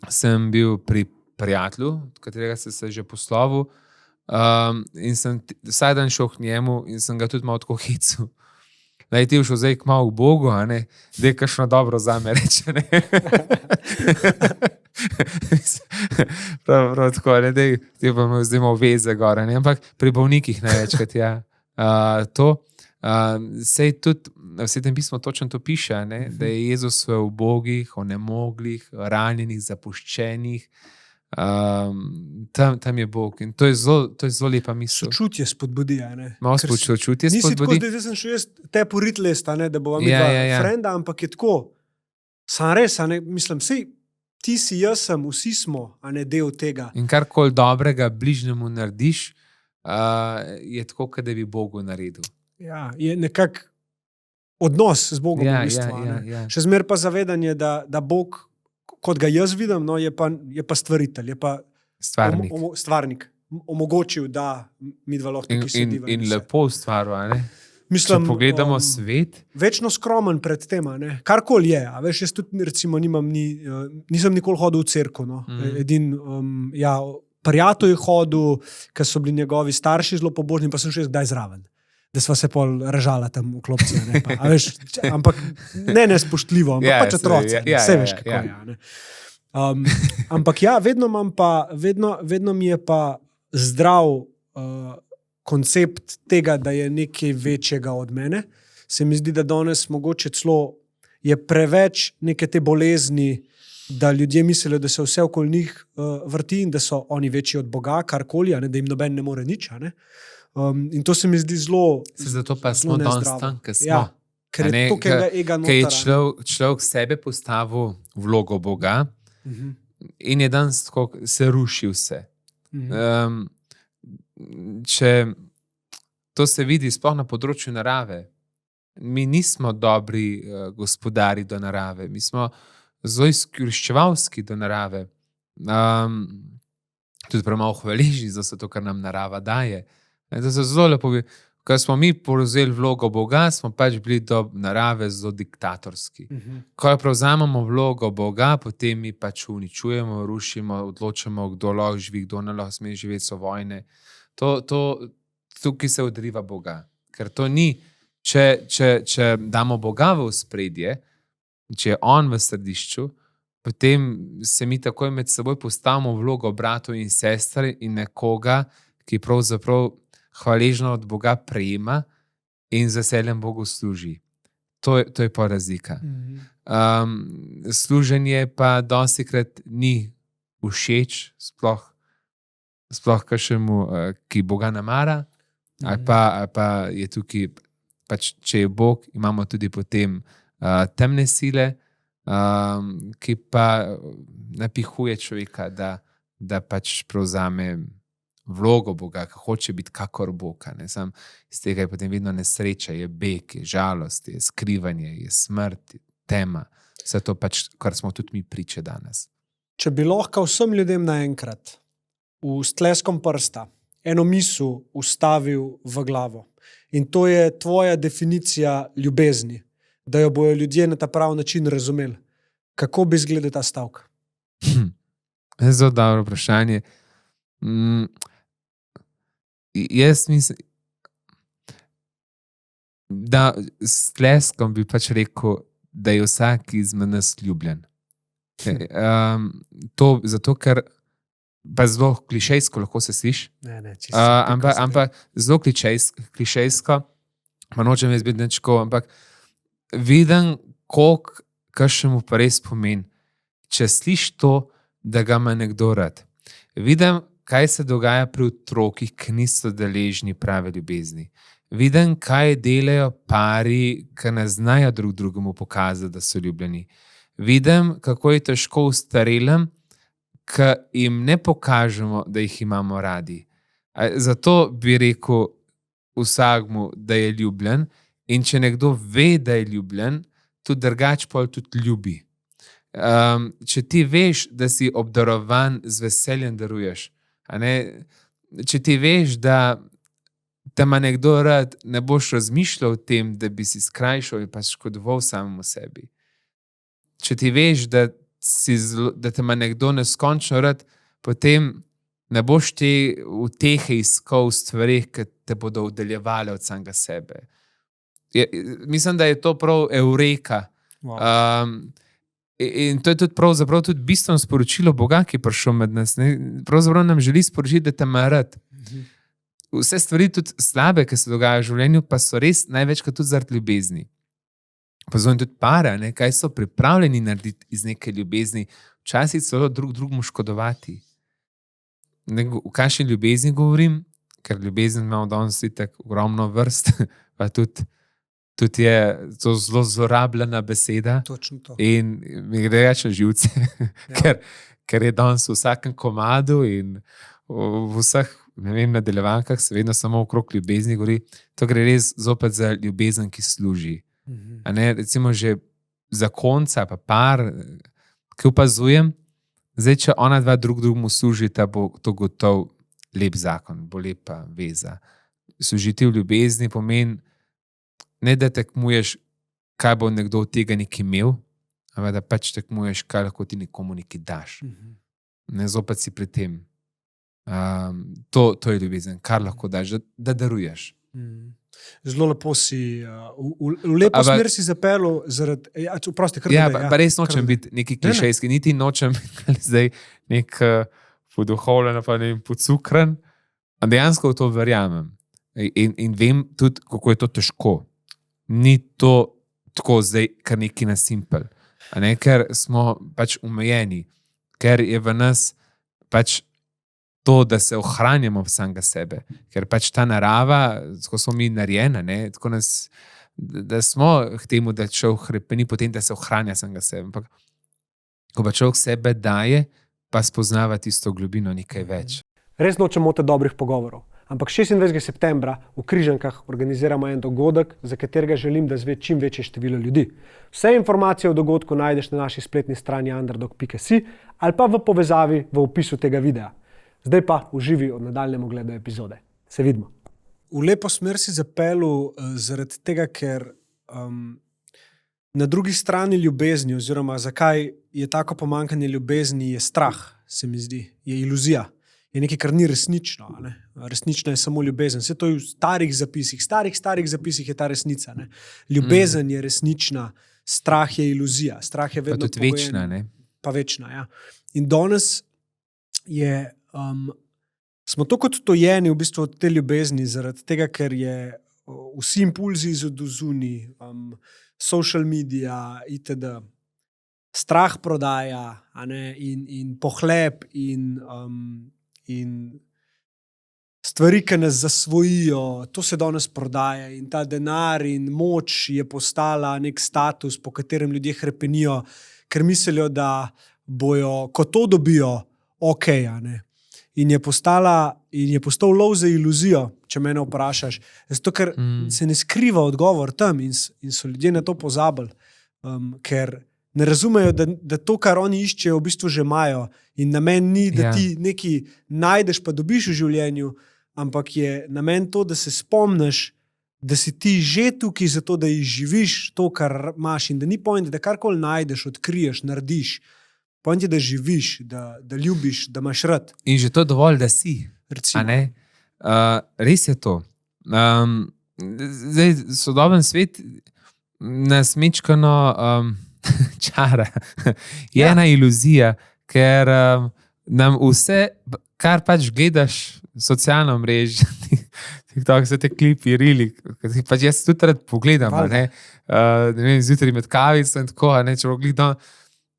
sem bil pri prijatelju, od katerega sem se že poslovil, in sem vsak dan šel k njemu in sem ga tudi malo tako hecel. Da je ti šel zdaj k malo k Bogu, a ne? Da je kakšno dobro zame reče, ne? Prav tako, ne? Ti pa me zdaj malo veze gore, ne? Ampak pri bolnikih največkrat, ja. To, sej tudi v Svetem pismu točno to piše, ne? Da je Jezus v ubogih, onemoglih, ranjenih, zapuščenih. Tam je Bog in to je zelo lepa misel. Sočutje spodbudi, ne? Malo sočutje spodbudi. Nisi tako, zdaj sem šel jaz te poritlest, da bova midva frenda, ampak je tako. Sam res, ne? Mislim, sej ti si, jaz sem, vsi smo, a ne del tega. In karkoli dobrega bližnjemu narediš, je tako, kot da bi Bogu naredil. Ja, je nekak odnos z Bogom v bistvu. Ja. Še zmer pa zavedanje, da Bog, kot ga jaz vidim, no, je pa stvaritelj, je pa stvarnik. Omogočil, da midva lahko tukaj sediva. In lepo ustvaril, ne? Mislim, če pogledamo svet. Večno skromen pred tem, ne? Karkoli je. A veš, jaz tudi recimo nisem nikoli hodil v cerkev. No? Prijatelj je hodil, ker so bili njegovi starši zelo pobožni, pa sem šel kdaj zraven. Da sva se pol ražala tam v klopci. Ampak ne nespoštljivo, ampak pač otroci. Vse veš, kako je. Ne? Ampak ja, vedno mi je pa zdrav koncept tega, da je nekaj večjega od mene. Se mi zdi, da danes mogoče celo je preveč neke te bolezni, da ljudje mislijo, da se vse okoli njih vrti in da so oni večji od Boga, karkoli, da jim noben ne more nič. In to se mi zdi zelo zato pa smo danes tam, ker smo. Ja, ker je tokega ega noter. Ker je človek sebe postavil vlogo Boga in je danes tako, se ruši vse. Če to se vidi sploh na področju narave, mi nismo dobri gospodari do narave, mi smo zelo izkoriščevalski do narave. Tudi premalo hvaležni za vse to, kar nam narava daje. To se zelo lepo ve. Ko smo mi povzeli vlogo Boga, smo pač bili do narave zelo diktatorski. Ko prevzamemo vlogo Boga, potem mi pač uničujemo, rušimo, odločamo, kdo lahko živi, kdo ne lahko sme živeti, so vojne. Tukaj se odriva Boga. Ker to ni, če damo Boga v ospredje, če je on v središču, potem se mi takoj med seboj postavimo vlogo bratov in sestre in nekoga, ki pravzaprav hvaležno od Boga prejema in z veseljem Bogu služi. To je pa razlika. Služenje pa dostikrat ni všeč, sploh kakšnemu, ki Boga ne mara, ali pa je tukaj, pač, če je Bog, imamo tudi potem temne sile, ki pa napihuje človeka, da pač prevzame vlogo Boga, ki hoče biti kakor Bog. Sam iz tega je potem vedno nesreča, je beg, je žalost, je skrivanje, je smrt, je tema. Vse to pač, kar smo tudi mi priče danes. Če bi lahko vsem ljudem naenkrat v stleskom prsta eno misel vstavil v glavo in to je tvoja definicija ljubezni, da jo bojo ljudje na ta prav način razumeli, kako bi izgledal ta stavek? Zelo dobro vprašanje. Jaz mislim, da s tleskom bi pač rekel, da je vsak izmed nas ljubljen. To zato, ker pa zelo klišejsko lahko se sliši, Ne, ampak zelo klišejsko, pa nočem jaz biti nečko, ampak vidim, koliko kakšnemu pa res pomeni, če slišiš to, da ga ima nekdo rad. Vidim, kaj se dogaja pri otrokih, ki niso deležni prave ljubezni. Vidim, kaj delajo pari, ki ne znajo drug drugemu pokazati, da so ljubljeni. Vidim, kako je težko ustarelem, ki jim ne pokažemo, da jih imamo radi. Zato bi rekel vsakmu, da je ljubljen, in če nekdo ve, da je ljubljen, tudi drugače pol tudi ljubi. Če ti veš, da si obdarovan, z veseljem daruješ. Če ti veš, da te ima nekdo rad, ne boš razmišljal o tem, da bi si skrajšal in pa škodoval samemu sebi. Če ti veš, da te ima nekdo neskončno rad, potem ne boš te utehe iskal v stvarih, ki te bodo oddaljevale od samega sebe. Mislim, da je to prav eureka. Wow. In to je tudi pravzaprav tudi bistveno sporočilo Boga, ki je prišel med nas. Pravzaprav nam želi sporočiti, da te ima rad. Vse stvari tudi slabe, ki se dogajajo v življenju, pa so res največkrat tudi zaradi ljubezni. Pozorni tudi para, kaj so pripravljeni narediti iz neke ljubezni, včasih celo drugemu škodovati. V kakšni ljubezni govorim, ker ljubezen imamo danes tako ogromno vrst, pa tudi je to zelo zlorabljena beseda. Točno to. In mi gre reči na živce, ker je danes v vsakem komadu in v vseh nadaljevankah se vedno samo okrog ljubezni govori. To gre res zopet za ljubezen, ki služi. Recimo že zakonca pa par, ki opazujem, zdaj, če ona dva drugemu služita, bo to gotov lep zakon, bo lepa veza. Služiti v ljubezni pomeni, ne da tekmuješ, kaj bo nekdo od tega nekaj imel, ampak da pač tekmuješ, kaj lahko ti nekomu nekaj daš. Ne, zopet si pri tem. To je ljubezen, kar lahko daš, da daruješ. Zelo lepo si, v lepo smer si zapeljal zaradi, oprosti, kar Ja, pa res nočem biti neki klišejski, niti nočem biti zdaj nek poduhovljen, pa ne pocukran, a dejansko v to verjamem. In vem tudi, kako je to težko. Ni to tako zdaj, kar neki nasimpel. Ker smo pač omejeni, ker je v nas pač to, da se ohranjamo v samega sebe. Ker pač ta narava, tako smo mi narejena, tako nas, da smo k temu, da človek hrepeni potem, da se ohranja samega sebe. Ampak ko pa človek sebe daje, pa spoznava tisto globino nekaj več. Res nočemo te dobrih pogovorov. Ampak 26. septembra v Križankah organiziramo en dogodek, za katerega želim, da zve čim večje število ljudi. Vse informacije o dogodku najdeš na naši spletni strani underdog.si ali pa v povezavi v opisu tega videa. Zdaj pa uživi od nadaljnjemu gledu epizode. Se vidimo. V lepo smer si zapeljal zaradi tega, ker na drugi strani ljubezni, oziroma zakaj je tako pomanjkanje ljubezni, je strah, se mi zdi, je iluzija. Je nekaj, kar ni resnično. Resnična je samo ljubezen. Vse to je v starih zapisih je ta resnica. Ljubezen je resnična, strah je iluzija. Strah je vedno pa tudi večna. Pa večna, ja. In danes smo to kot tojeni v bistvu od te ljubezni, zaradi tega, ker je vsi impulzi iz odzuni, social media, itd. Strah prodaja, in pohlep in stvari, ki nas zasvojijo, to se danes prodaja in ta denar in moč je postala nek status, po katerem ljudje hrepenijo, ker mislijo, da bojo, ko to dobijo, in je postal lov za iluzijo, če mene vprašaš. Zato, ker se ne skriva odgovor tam in so ljudje na to pozabili, ker ne razumejo, da to, kar oni iščejo, v bistvu že imajo. In namen ni, da ti nekaj najdeš pa dobiš v življenju, ampak je namen to, da se spomniš, da si ti že tukaj zato, da izživiš to, kar imaš, in da ni point, da karkoli najdeš, odkriješ, narediš. Point je, da živiš, da ljubiš, da imaš rad. In že to je dovolj, da si. Res je to. Zdaj, sodoben svet nas mečkano čara. Je Ja. ena iluzija, ker nam vse, kar pač gledaš, socialno mrežo, TikTok, vse te klipi, rili, pač jaz tudi rad pogledam, a Valjda. ne vem, zjutraj med kavico in tako, a ne, če bo gledal,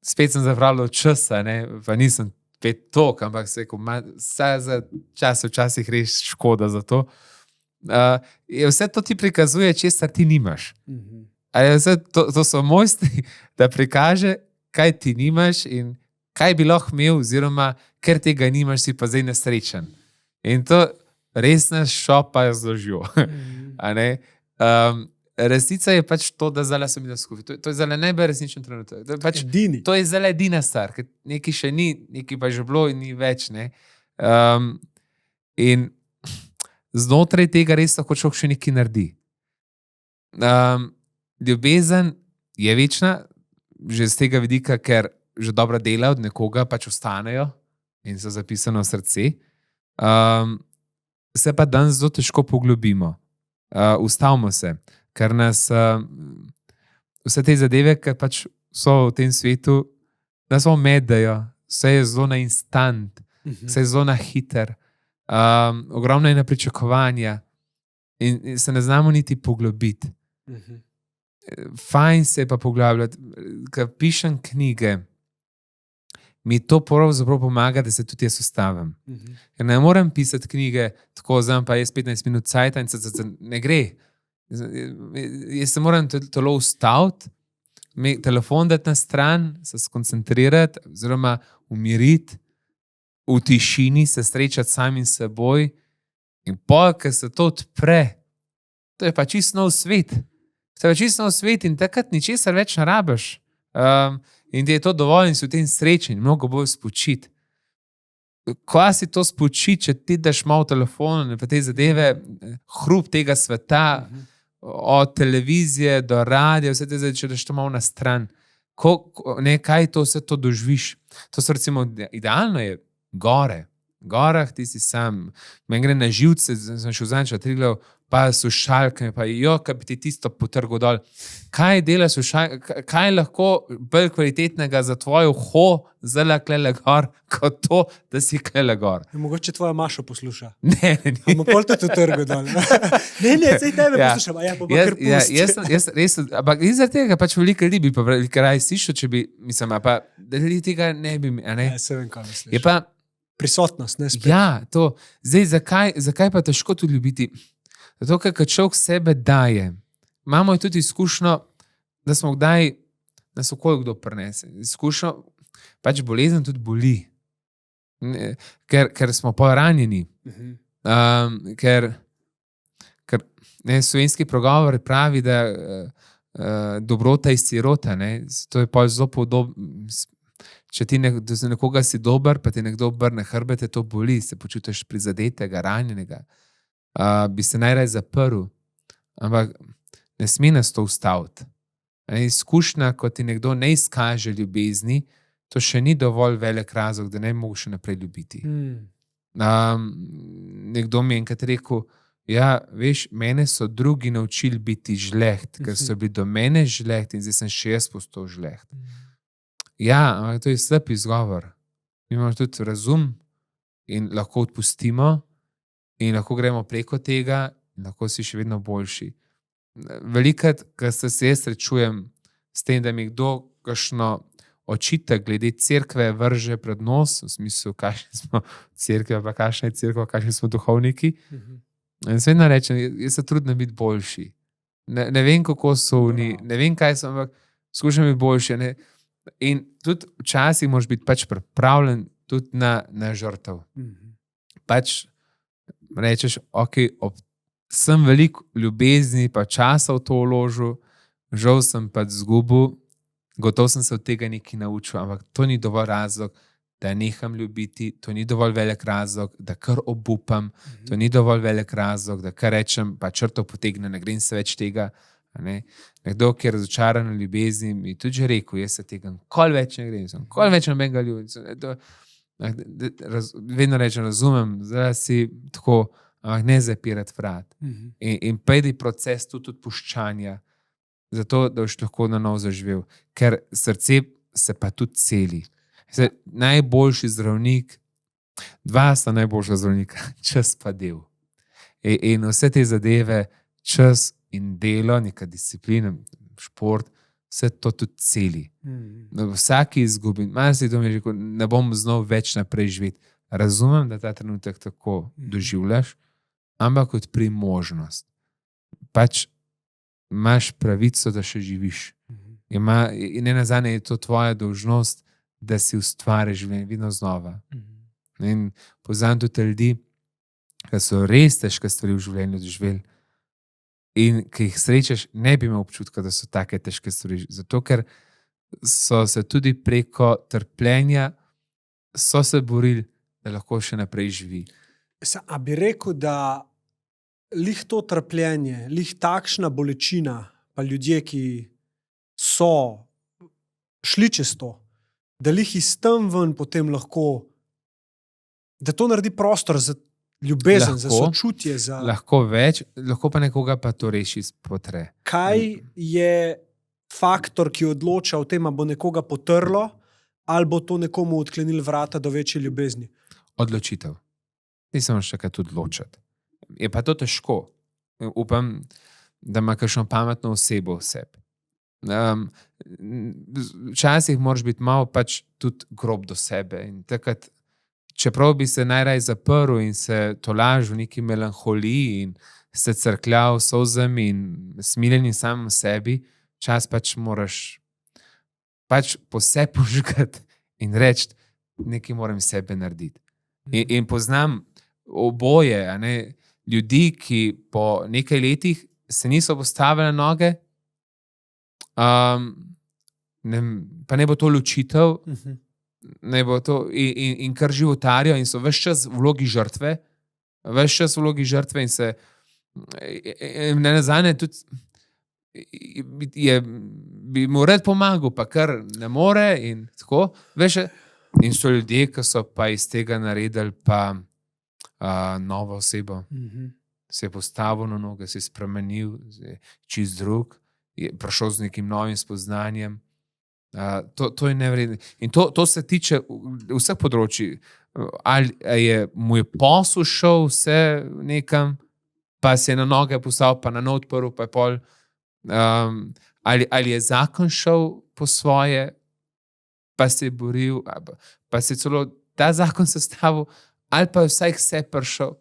spet sem zapravljal čas, a ne, pa nisem pet tok, ampak se rekel, vse za čas včasih res škoda za to. Vse to ti prikazuje, česar ti nimaš. Vse to so mojstri, da prikaže, kaj ti nimaš in kaj bi lahko imel, oziroma ker tega nimaš, si pa zdaj nesrečen. In to res nas šopa zložijo. Resnica je pač to, da zdaj sem videl skupaj. To je zdaj najbolj resničen trenutek. To je zdaj edina stvar, ker nekaj še ni, nekaj pa že bilo in ni več. Ne? In znotraj tega res lahko človek še nekaj naredi. Ljubezen je večna, že z tega vidika, ker že dobra dela od nekoga pač ostanejo in so zapisano v srce. Se pa danes zelo težko poglobimo. Ustavimo se, ker nas vse te zadeve, ki pač so v tem svetu, nas omedejo, vse je zelo na instant, vse je zelo na hiter, ogromno je na pričakovanja in se ne znamo niti poglobiti. Fajn se je pa poglabljati, ker pišem knjige, mi to pravzaprav pomaga, da se tudi jaz ustavim. Ker ne morem pisati knjige tako, zdaj pa jaz 15 minut cajta in ne gre. Jaz se moram telo ustaviti, telefon dati na stran, se skoncentrirati, oziroma umiriti, v tišini se srečati samim seboj in pol, ker se to odpre, to je pa čisto nov svet. To je pa čisto nov svet in takrat ničesar več ne rabiš. In ti je to dovolj in si v tem srečen, mnogo bolj spočit. Ko si to spočit, če ti daš malo telefon in pa te zadeve, hrup tega sveta, od televizije do radia, vse te zadeve, če daš to malo na stran, kaj to vse to doživiš. To so recimo, idealno je gorah ti si sam, meni gre na živce, sem šel zadnjič v Triglav, pa slušalke, pa kaj bi ti tisto potrgal dol. Kaj dela slušalke, kaj lahko bolj kvalitetnega za tvoje uho zelo klele gor, kot to, da si klele gor. Mogoče tvoja Maša posluša. Ne. Bomo pol to trgo dol. Ne, sej tebe poslušam, a ja, pa kar pusti. Jaz res, ampak zaradi tega pač veliko ljudi bi pa veliko raje slišal, če bi, mislim, pa da ljudi tega ne bi, a ne? Ja, se vem, kaj misliš. Je pa prisotnost, ne spet. Ja, to. Zdaj, zakaj pa težko to ljubiti? Zato, ker človek sebe daje. Imamo tudi izkušnjo, da smo kdaj, nas okolje kdo prinese. Izkušnjo, pač bolezen tudi boli. Ker smo pa ranjeni. Ker slovenski progovor pravi, da dobrota je sirota. Ne? To je pa zelo podobno. Če ti za nekoga si dober, pa ti nekdo obrne hrbet, to boli, se počutiš prizadetega, ranjenega. Bi se najraje zaprl, ampak ne sme nas to ustaviti. Izkušnja, ko ti nekdo ne izkaže ljubezni, to še ni dovolj velik razlog, da ne bi mogel še naprej ljubiti. Nekdo mi je enkrat rekel, ja, veš, mene so drugi naučili biti žleht, ker so bili do mene žleht in zdaj sem še jaz postal žleht. Ja, ampak to je slab izgovor. Mi imamo tudi razum in lahko odpustimo in lahko gremo preko tega in lahko si še vedno boljši. Velikrat, ko se jaz srečujem s tem, da mi kdo kakšno očitek glede cerkve vrže pred nos, v smislu, kakšni smo cerkve, pa kakšna je cerkva, kakšni smo duhovniki. In se vedno rečem, jaz se trudim biti boljši. Ne vem, kako so oni, ne vem, kaj so, ampak skušam biti boljši. Ne? In tudi včasih moraš biti pač pripravljen tudi na žrtev. Pač rečeš, ok, sem veliko ljubezni pa časa v to vložil, žal sem pač zgubil, gotov sem se od tega nekaj naučil, ampak to ni dovolj razlog, da neham ljubiti, to ni dovolj velik razlog, da kar obupam, to ni dovolj velik razlog, da kar rečem, pa črto potegne, ne grem se več tega. Ne? Nekdo, ki je razočaran v ljubezni, mi je tudi že rekel, jaz se tega nikoli več ne grem, nikoli več ne ga ljubim. Vedno rečem, razumem, zdaj si tako, ampak ne zapirati vrat. In pejdi proces tudi odpuščanja. zato da boš lahko na novo zaživel. Ker srce se pa tudi celi. Najboljši zdravnik, dva sta najboljša zdravnika, čas pa del. In vse te zadeve, čas in delo, neka disciplina, šport, vse to tudi celi. Vsaki izgubi, malo si to mi rekel, ne bom znal več naprej živeti. Razumem, da ta trenutek tako doživljaš, ampak kot možnost. Pač imaš pravico, da še živiš. In ne nazadnje je to tvoja dolžnost, da si ustvariš življenje vedno znova. In poznam tudi ljudi, ki so res težke stvari v življenju doživeli in ki jih srečaš, ne bi imel občutka, da so take težke stvari. Zato, ker so se tudi preko trpljenja so se borili, da lahko še naprej živi. A bi rekel, da lih to trpljenje, lih takšna bolečina, pa ljudje, ki so šli čez to, da lih iz tam ven potem lahko, da to naredi prostor za ljubezen, za sočutje. Lahko več, lahko pa nekoga pa to reši iz potrebe. Kaj je faktor, ki odloča o tem, bo nekoga potrlo, ali bo to nekomu odklenil vrata do večje ljubezni? Odločitev. Nisem še kaj tudi odločiti. Je pa to težko. Upam, da ima kakšno pametno osebo v sebi. Včasih moraš biti malo pač tudi grob do sebe. In takrat, čeprav bi se najraj zaprl in se tolažil v neki melanholiji in se crkljal solzami in smiljenjem samem sebi, čas pač moraš pač po sebi požgati in reči, nekaj moram iz sebe narediti. In poznam oboje, ljudi, ki po nekaj letih se niso postavili na noge, pa ne bo to ločitev, ne bo to, in kar životarijo in so ves čas v vlogi žrtve, in se ne nazadnje tudi bi mu rad pomagal, pa kar ne more in tako, veš, in so ljudje, ki so pa iz tega naredili pa novo osebo. Se je postavil na noge, se je spremenil, čist drug, je prišel z nekim novim spoznanjem. To je nevredno. In to se tiče vseh področji. Ali je mu je posel šel vse nekam, pa se je na noge postavil, pa na nov odprl, pa je pol. Ali je zakon šel po svoje, pa se je boril, pa se je celo ta zakon sestavil, ali pa je vsaj k sebi prišel,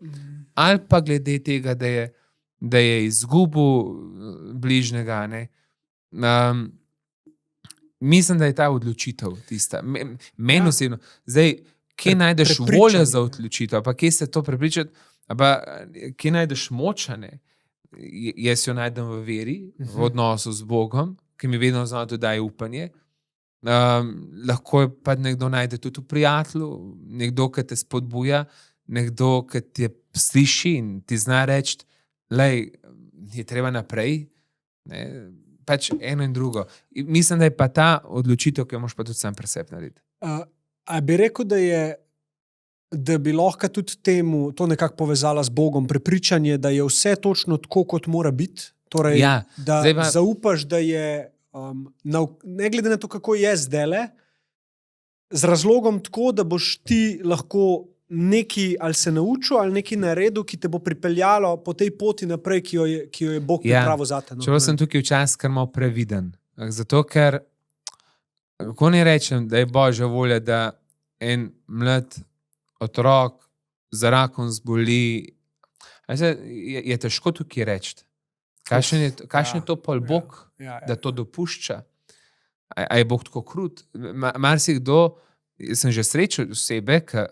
ali pa glede tega, da je izgubil bližnjega. Mislim, da je ta odločitev tista. Meni osebno. Zdaj, kje najdeš voljo za odločitev, pa kje se to prepričati, pa kje najdeš močane? Jaz jo najdem v veri, v odnosu z Bogom, ki mi vedno znova dodaja upanje. Lahko je pa nekdo najde tudi v prijatelju, nekdo, ki te spodbuja, nekdo, ki te sliši in ti zna reči, lej, je treba naprej. Pač eno in drugo. Mislim, da je pa ta odločitev, ki jo moraš pa tudi sam pri sebi narediti. A bi rekel, da bi lahko tudi temu to nekako povezala z Bogom, prepričanje, da je vse točno tako, kot mora biti? Torej, ja, da zaupaš, da je ne glede na to, kako je zdajle, z razlogom tako, da boš ti lahko nekaj ali se naučil ali nekaj naredil, ki te bo pripeljalo po tej poti naprej, ki jo je Bog pripravil zate. Čeprav sem tukaj včasih kar malo previden. Zato, ker kako ne rečem, da je Božja volja, da en mlad otrok za rakom zboli. Je težko tukaj reči. Kakšen je to pol Bog, da to dopušča? A je Bog tako krut? Marsikdo, sem že srečal osebe, ki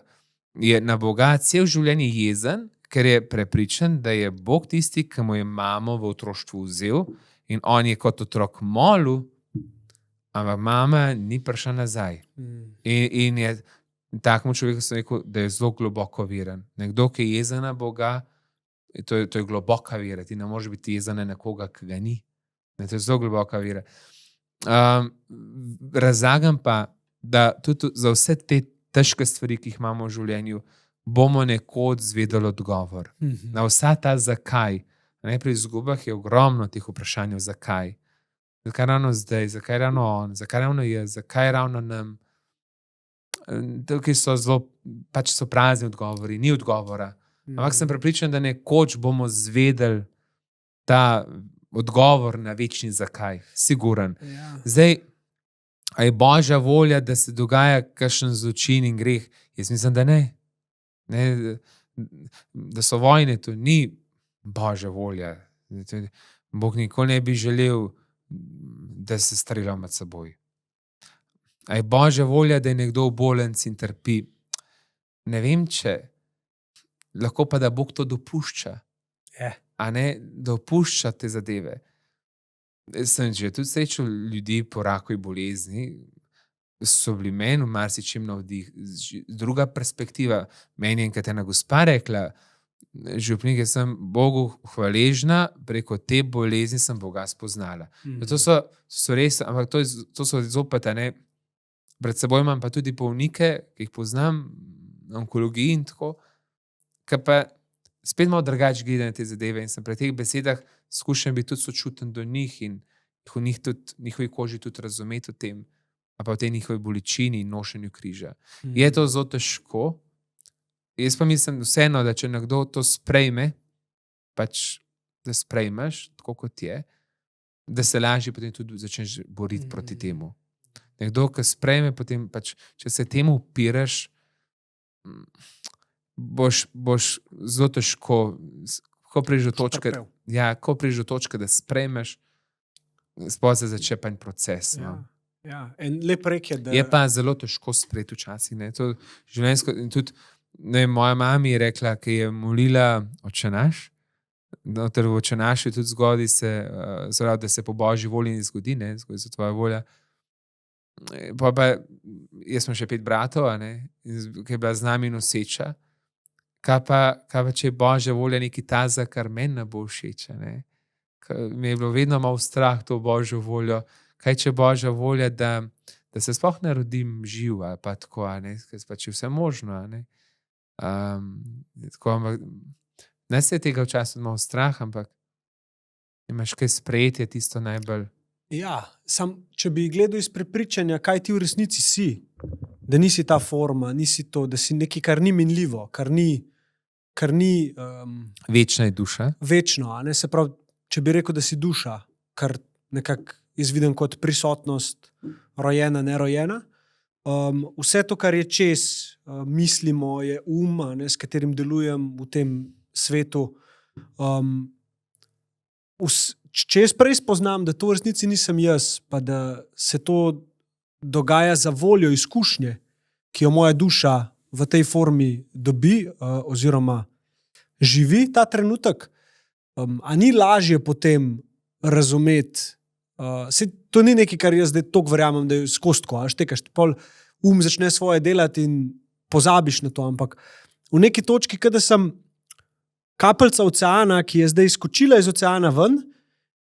je na Boga cel življenje jezen, ker je prepričan, da je Bog tisti, ki mu je mamo v otroštvu vzel in on je kot otrok molil, ampak mama ni prišla nazaj. In je takemu človeku sem rekel, da je zelo globoko veren. Nekdo, ki je jezen na Boga, to je globoka vera. Ti ne moreš biti jezen na nekoga, ki ga ni. To je zelo globoka vera. Razlagam pa, da tudi za vse te težke stvari, ki jih imamo v življenju, bomo nekoč zvedeli odgovor. Na vsa ta zakaj. Pri izgubah je ogromno teh vprašanj zakaj. zakaj ravno zdaj, zakaj ravno on, zakaj ravno jaz, zakaj ravno nam. Tukaj so zelo, pač so prazni odgovori, ni odgovora. Ampak sem prepričan, da nekoč bomo zvedeli ta odgovor na večni zakaj, siguren. Ja. Zdaj, a je Božja volja, da se dogaja kakšen zločin in greh? Jaz mislim, da ne. Da so vojne, to ni Božja volja. Bog nikoli ne bi želel, da se streljajo med seboj. A je Božja volja, da je nekdo obolenc in trpi? Ne vem, če. Lahko pa, da Bog to dopušča. A ne dopušča te zadeve. Sem že tudi srečal ljudi po rakovi bolezni, so bili meni v marsičem navdih. Druga perspektiva, meni je enkrat ena gospa rekla, župnik, sem Bogu hvaležna, preko te bolezni sem Boga spoznala. To so res, ampak to so zopet, ne. Pred seboj imam pa tudi bolnike, ki jih poznam, na onkologiji in tako, ki pa spet malo drugače gledajo na te zadeve in sem pri teh besedah skušam biti tudi sočuten do njih in v njihovi koži tudi razumeti o tem, a pa v tej njihovi bolečini in nošenju križa. Je to zelo težko. Jaz pa mislim vseeno, da če nekdo to sprejme, pač da sprejmeš, tako kot je, da se lažje potem tudi začneš boriti proti temu. Nekdo, ki sprejme, potem pač, če se temu upiraš, boš zelo težko, ko prideš do točke, da sprejmeš, sploh se začne pa en proces. No. Ja. En lep rek je, da... Je pa zelo težko sprejeti včasih. To življenjsko, in tudi, moja mama je rekla, ki je molila Oče naš, ter v Oče našu tudi zgodi se, da se po Božji volji ne zgodi, zgodi se tvoja volja. Pa jaz sem še 5 bratov, ki je bila z nami noseča. Kaj pa če je Božja volja nekaj taza, kar meni ne bo všeč? Mi je bilo vedno malo strah to Božjo voljo. Kaj če je Božja volja, da se sploh ne rodim živ, ali pa tako, ker pač je vse možno. Ne se je tega včasih malo strah, ampak imaš kaj sprejeti, je tisto najbolj. Ja, če bi gledal iz prepričanja, kaj ti v resnici si, da nisi ta forma, nisi to, da si nekaj, kar ni minljivo, kar ni večna je duša. Večno, se pravi, če bi rekel, da si duša, kar nekako jaz vidim kot prisotnost rojena, nerojena. Vse to, kar je čez, mislimo, je s katerim delujem v tem svetu. Če jaz prej spoznam, da to v resnici nisem jaz, pa da se to dogaja za voljo izkušnje, ki jo moja duša v tej formi dobi oziroma živi ta trenutek, a ni lažje potem razumeti. To ni nekaj, kar jaz zdaj toliko verjamem, da je skozi tako, štekaš, pol začne svoje delati in pozabiš na to, ampak v neki točki, kada sem kapljica oceana, ki je zdaj skočila iz oceana ven,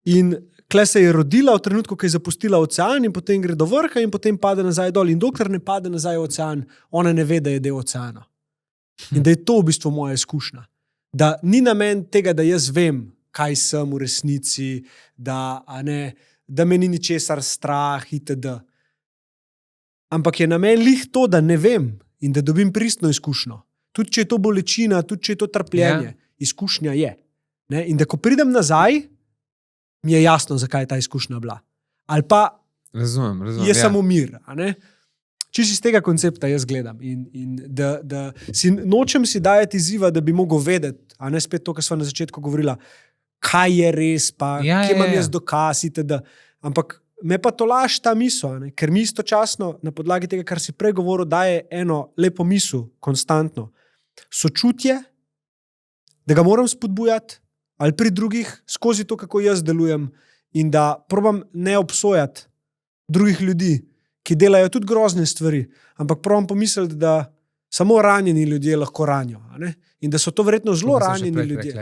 in kle se je rodila v trenutku, ko je zapustila ocean in potem gre do vrha in potem pade nazaj dol. In dokler ne pade nazaj v ocean, ona ne ve, da je del oceana. In da je to v bistvu moja izkušnja. Da ni namen tega, da jaz vem, kaj sem v resnici, da me ni ničesar strah itd. Ampak je namen lih to, da ne vem in da dobim pristno izkušnjo. Tudi če je to bolečina, tudi če je to trpljenje, izkušnja je. In da ko pridem nazaj, mi je jasno, zakaj je ta izkušnja bila. Ali pa razumem, je samo mir. Čisto iz tega koncepta jaz gledam. In da nočem si dajati izziva, da bi mogel vedeti, spet to, kar sva na začetku govorila, kaj je res, pa kje imam jaz dokaz, itd. Ampak me pa tolaž ta misel, ker mi istočasno na podlagi tega, kar si prej govoril, daje eno lepo misel, konstantno. Sočutje, da ga moram spodbujati, ali pri drugih, skozi to, kako jaz delujem, in da probam ne obsojati drugih ljudi, ki delajo tudi grozne stvari, ampak probam pomisliti, da samo ranjeni ljudje lahko ranijo. In da so to verjetno zelo ranjeni ljudje,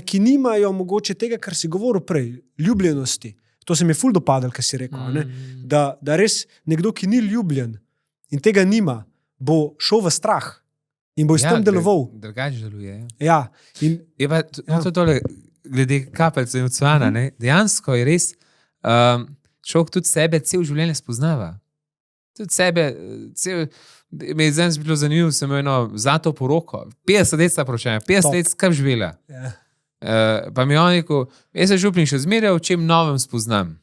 ki nimajo mogoče tega, kar si govoril prej, ljubljenosti. To se mi je ful dopadalo, kar si rekel. Da res nekdo, ki ni ljubljen in tega nima, bo šel v strah. In bo iz tem deloval. Drugače deluje. Ja. Je pa to tole, glede kapeljcev in oceana, dejansko je res, človek tudi sebe cel življenje spoznava. Tudi sebe, me je zdaj bilo zanimivo, sem imel eno zlato poroko, 50 let sta poročena, 50 let skam živela. Ja. Pa mi je on rekel, jaz se župnim še zmeraj v čem novem spoznam.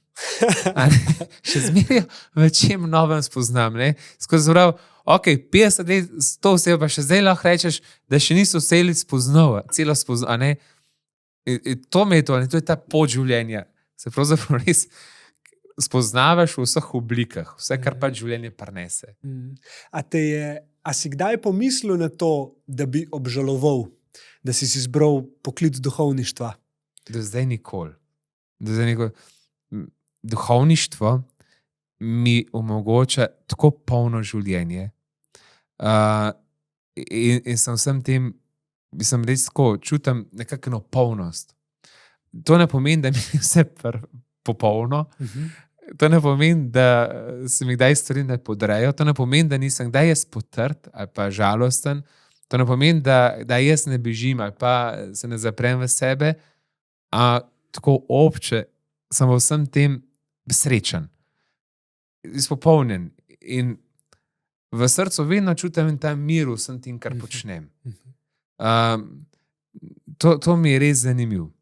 Še zmeraj v čem novem spoznam. Skozi zbrav, ok, 50 let s to osebo, pa še zdaj lahko rečeš, da še niso celo spoznal. To me je to je ta pot življenja. Se pravzaprav res spoznavaš v vseh oblikah, vse, kar pač življenje prinese. A si kdaj pomislil na to, da bi obžaloval, da si izbral poklic duhovništva? Do zdaj nikoli. Duhovništvo mi omogoča tako polno življenje. In sem vsem tem, mislim, res tako čutim nekakšno polnost. To ne pomeni, da mi je vse popolno. To ne pomeni, da se mi kdaj stvari ne podrejo. To ne pomeni, da nisem kdaj jaz potrt ali pa žalosten. To ne pomeni, da jaz ne bežim ali pa se ne zaprem v sebe. Tako obče sem v vsem tem srečen, izpopolnjen in v srcu vedno čutim ta mir v vsem tem, kar počnem. To mi je res zanimivo.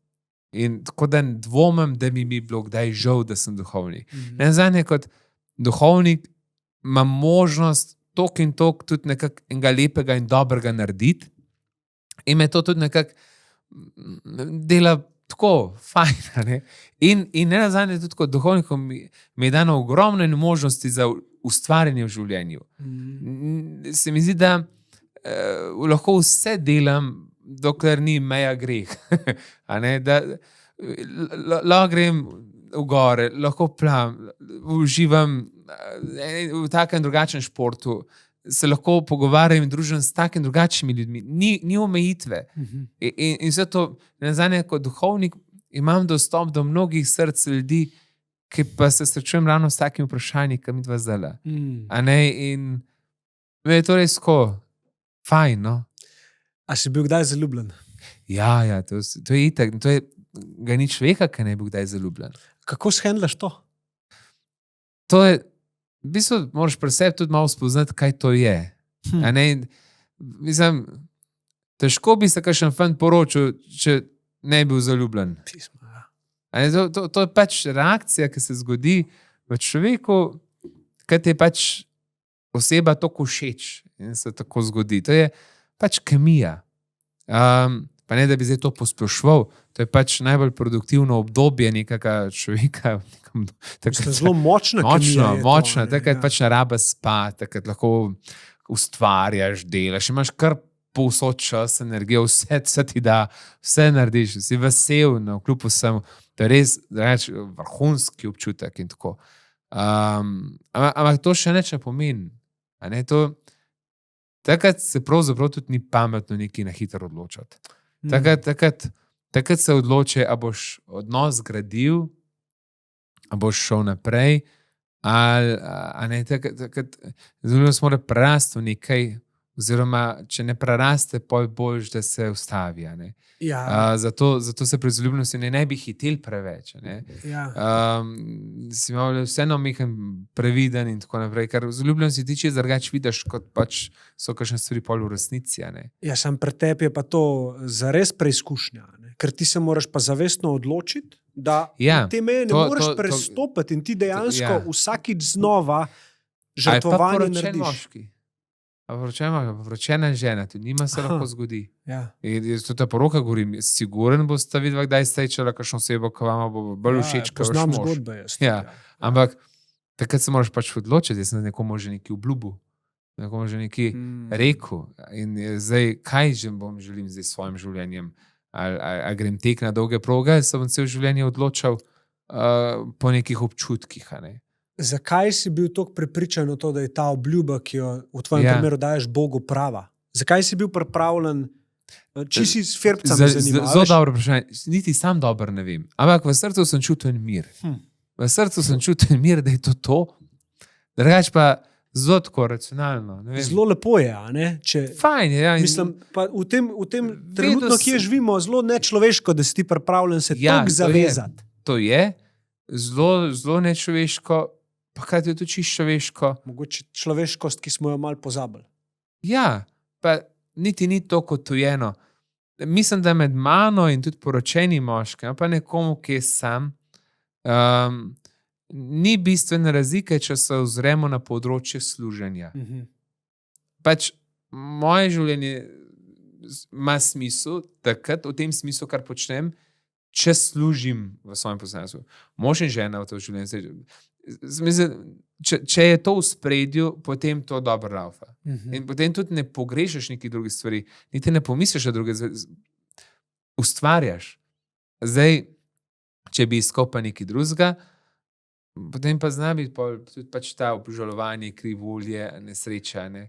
In tako da dvomim, da mi bilo kdaj žal, da sem duhovnik. Nazadnje kot duhovnik imam možnost toliko in toliko tudi nekaj lepega in dobrega narediti in me to tudi nekako dela tako fajn. In ne nazadnje tudi kot duhovnikom mi je dano ogromno možnosti za ustvarjanje v življenju. Se mi zdi, da lahko vse delam, dokler ni meja greh. Lahko grem v gore, lahko plavam, uživam v takem drugačnem športu, se lahko pogovarjam in družim s takim drugačnimi ljudmi. Ni omejitve. In vse to, nazadnje kot duhovnik, imam dostop do mnogih src ljudi, ki pa se srečujem ravno s takimi vprašanji, kam idva zdajle. In me je to res tako fajn, no? A si bil kdaj zaljubljen? Ja, to je itak. Ga ni človeka, ki ne bi bil kdaj zaljubljen. Kako shendlaš to? To je, v bistvu moraš pri sebi tudi malo spoznati, kaj to je. Mislim, težko bi se kakšen fan poročil, če ne bi bil zaljubljen. To je pač reakcija, ki se zgodi v človeku, ki ti je pač oseba tako všeč in se tako zgodi. To je pač kemija. Pa ne, da bi zdaj to posploševal, to je pač najbolj produktivno obdobje nekega človeka. Zelo močna kemija. Močna, takrat pač ne raba spati, takrat lahko ustvarjaš, delaš, imaš kar povsod čas, energijo, vse ti da, vse narediš, si vesel, kljub vsemu. To je res vrhunski občutek in tako. Ampak to še nič ne pomeni. Takrat se pravzaprav tudi ni pametno nekaj na hitro odločati. Takrat se odloči, a boš odnos zgradil, a boš šel naprej, ali ne. Zelo se mora prerasti v nekaj, oziroma če ne preraste, pol boljš, da se ustavi. Zato se pri zaljubljenosti ne bi hitel preveč. Si malo vseeno mehen previden in tako naprej, ker v zaljubljenosti ti če drugač vidiš, kot pač so kakšne stvari pol v resnici. Sam pred tebi je pa to zares preizkušnja, ker ti se moraš pa zavestno odločiti, da te meje ne moreš prestopiti in ti dejansko vsakič znova žrtvovanje narediš. Moški. Vročena žena, tudi njima se lahko zgodi. To ta poroka govorim, siguren boste videla, kdaj srečala kakšno osebo, ki vam bo bolj všeč, kot vaš mož. Poznam zgodbe. Ampak takrat se moraš pač odločiti, jaz sem nekomu že nekaj obljubil, nekomu že nekaj rekel. In zdaj, kaj želim zdaj s svojim življenjem? Ali grem tek na dolge proge, ali se bom cel življenje odločal po nekih občutkih, Zakaj si bil tako prepričan o to, da je ta obljuba, ki jo v tvojem primeru daješ Bogu, prava? Zakaj si bil pripravljen, če si s firpcami zanimal? Zelo dobro vprašanje. Niti sam dobro ne vem. Ampak v srcu sem čutil mir. V srcu sem čutil mir, da je to. Drugač pa zelo tako racionalno. Zelo lepo je, Fajn je, Mislim, pa v tem trenutno, kje živimo, zelo nečloveško, da si ti pripravljen se toliko zavezati. To je. zelo nečloveško, pa hkrati je tudi čisto človeško. Mogoče človeškost, ki smo jo malo pozabili. Ja, pa niti ni to kot tujeno. Mislim, da med mano in tudi poročenim moškim, pa nekomu, ki je sam, ni bistvene razlike, če se ozremo na področje služenja. Pač moje življenje ima smisel, takrat v tem smislu, kar počnem, če služim v svojem poslanstvu. Mož in žena v to življenje. Če je to v spredju, potem to dobro laufa. In potem tudi ne pogrešaš nekih drugih stvari, niti ne pomisliš na druge, ustvarjaš. Zdaj, če bi iskal pa nekaj drugega, potem pa zna biti tudi pač ta obžalovanje, krivulje, nesreča. Ne.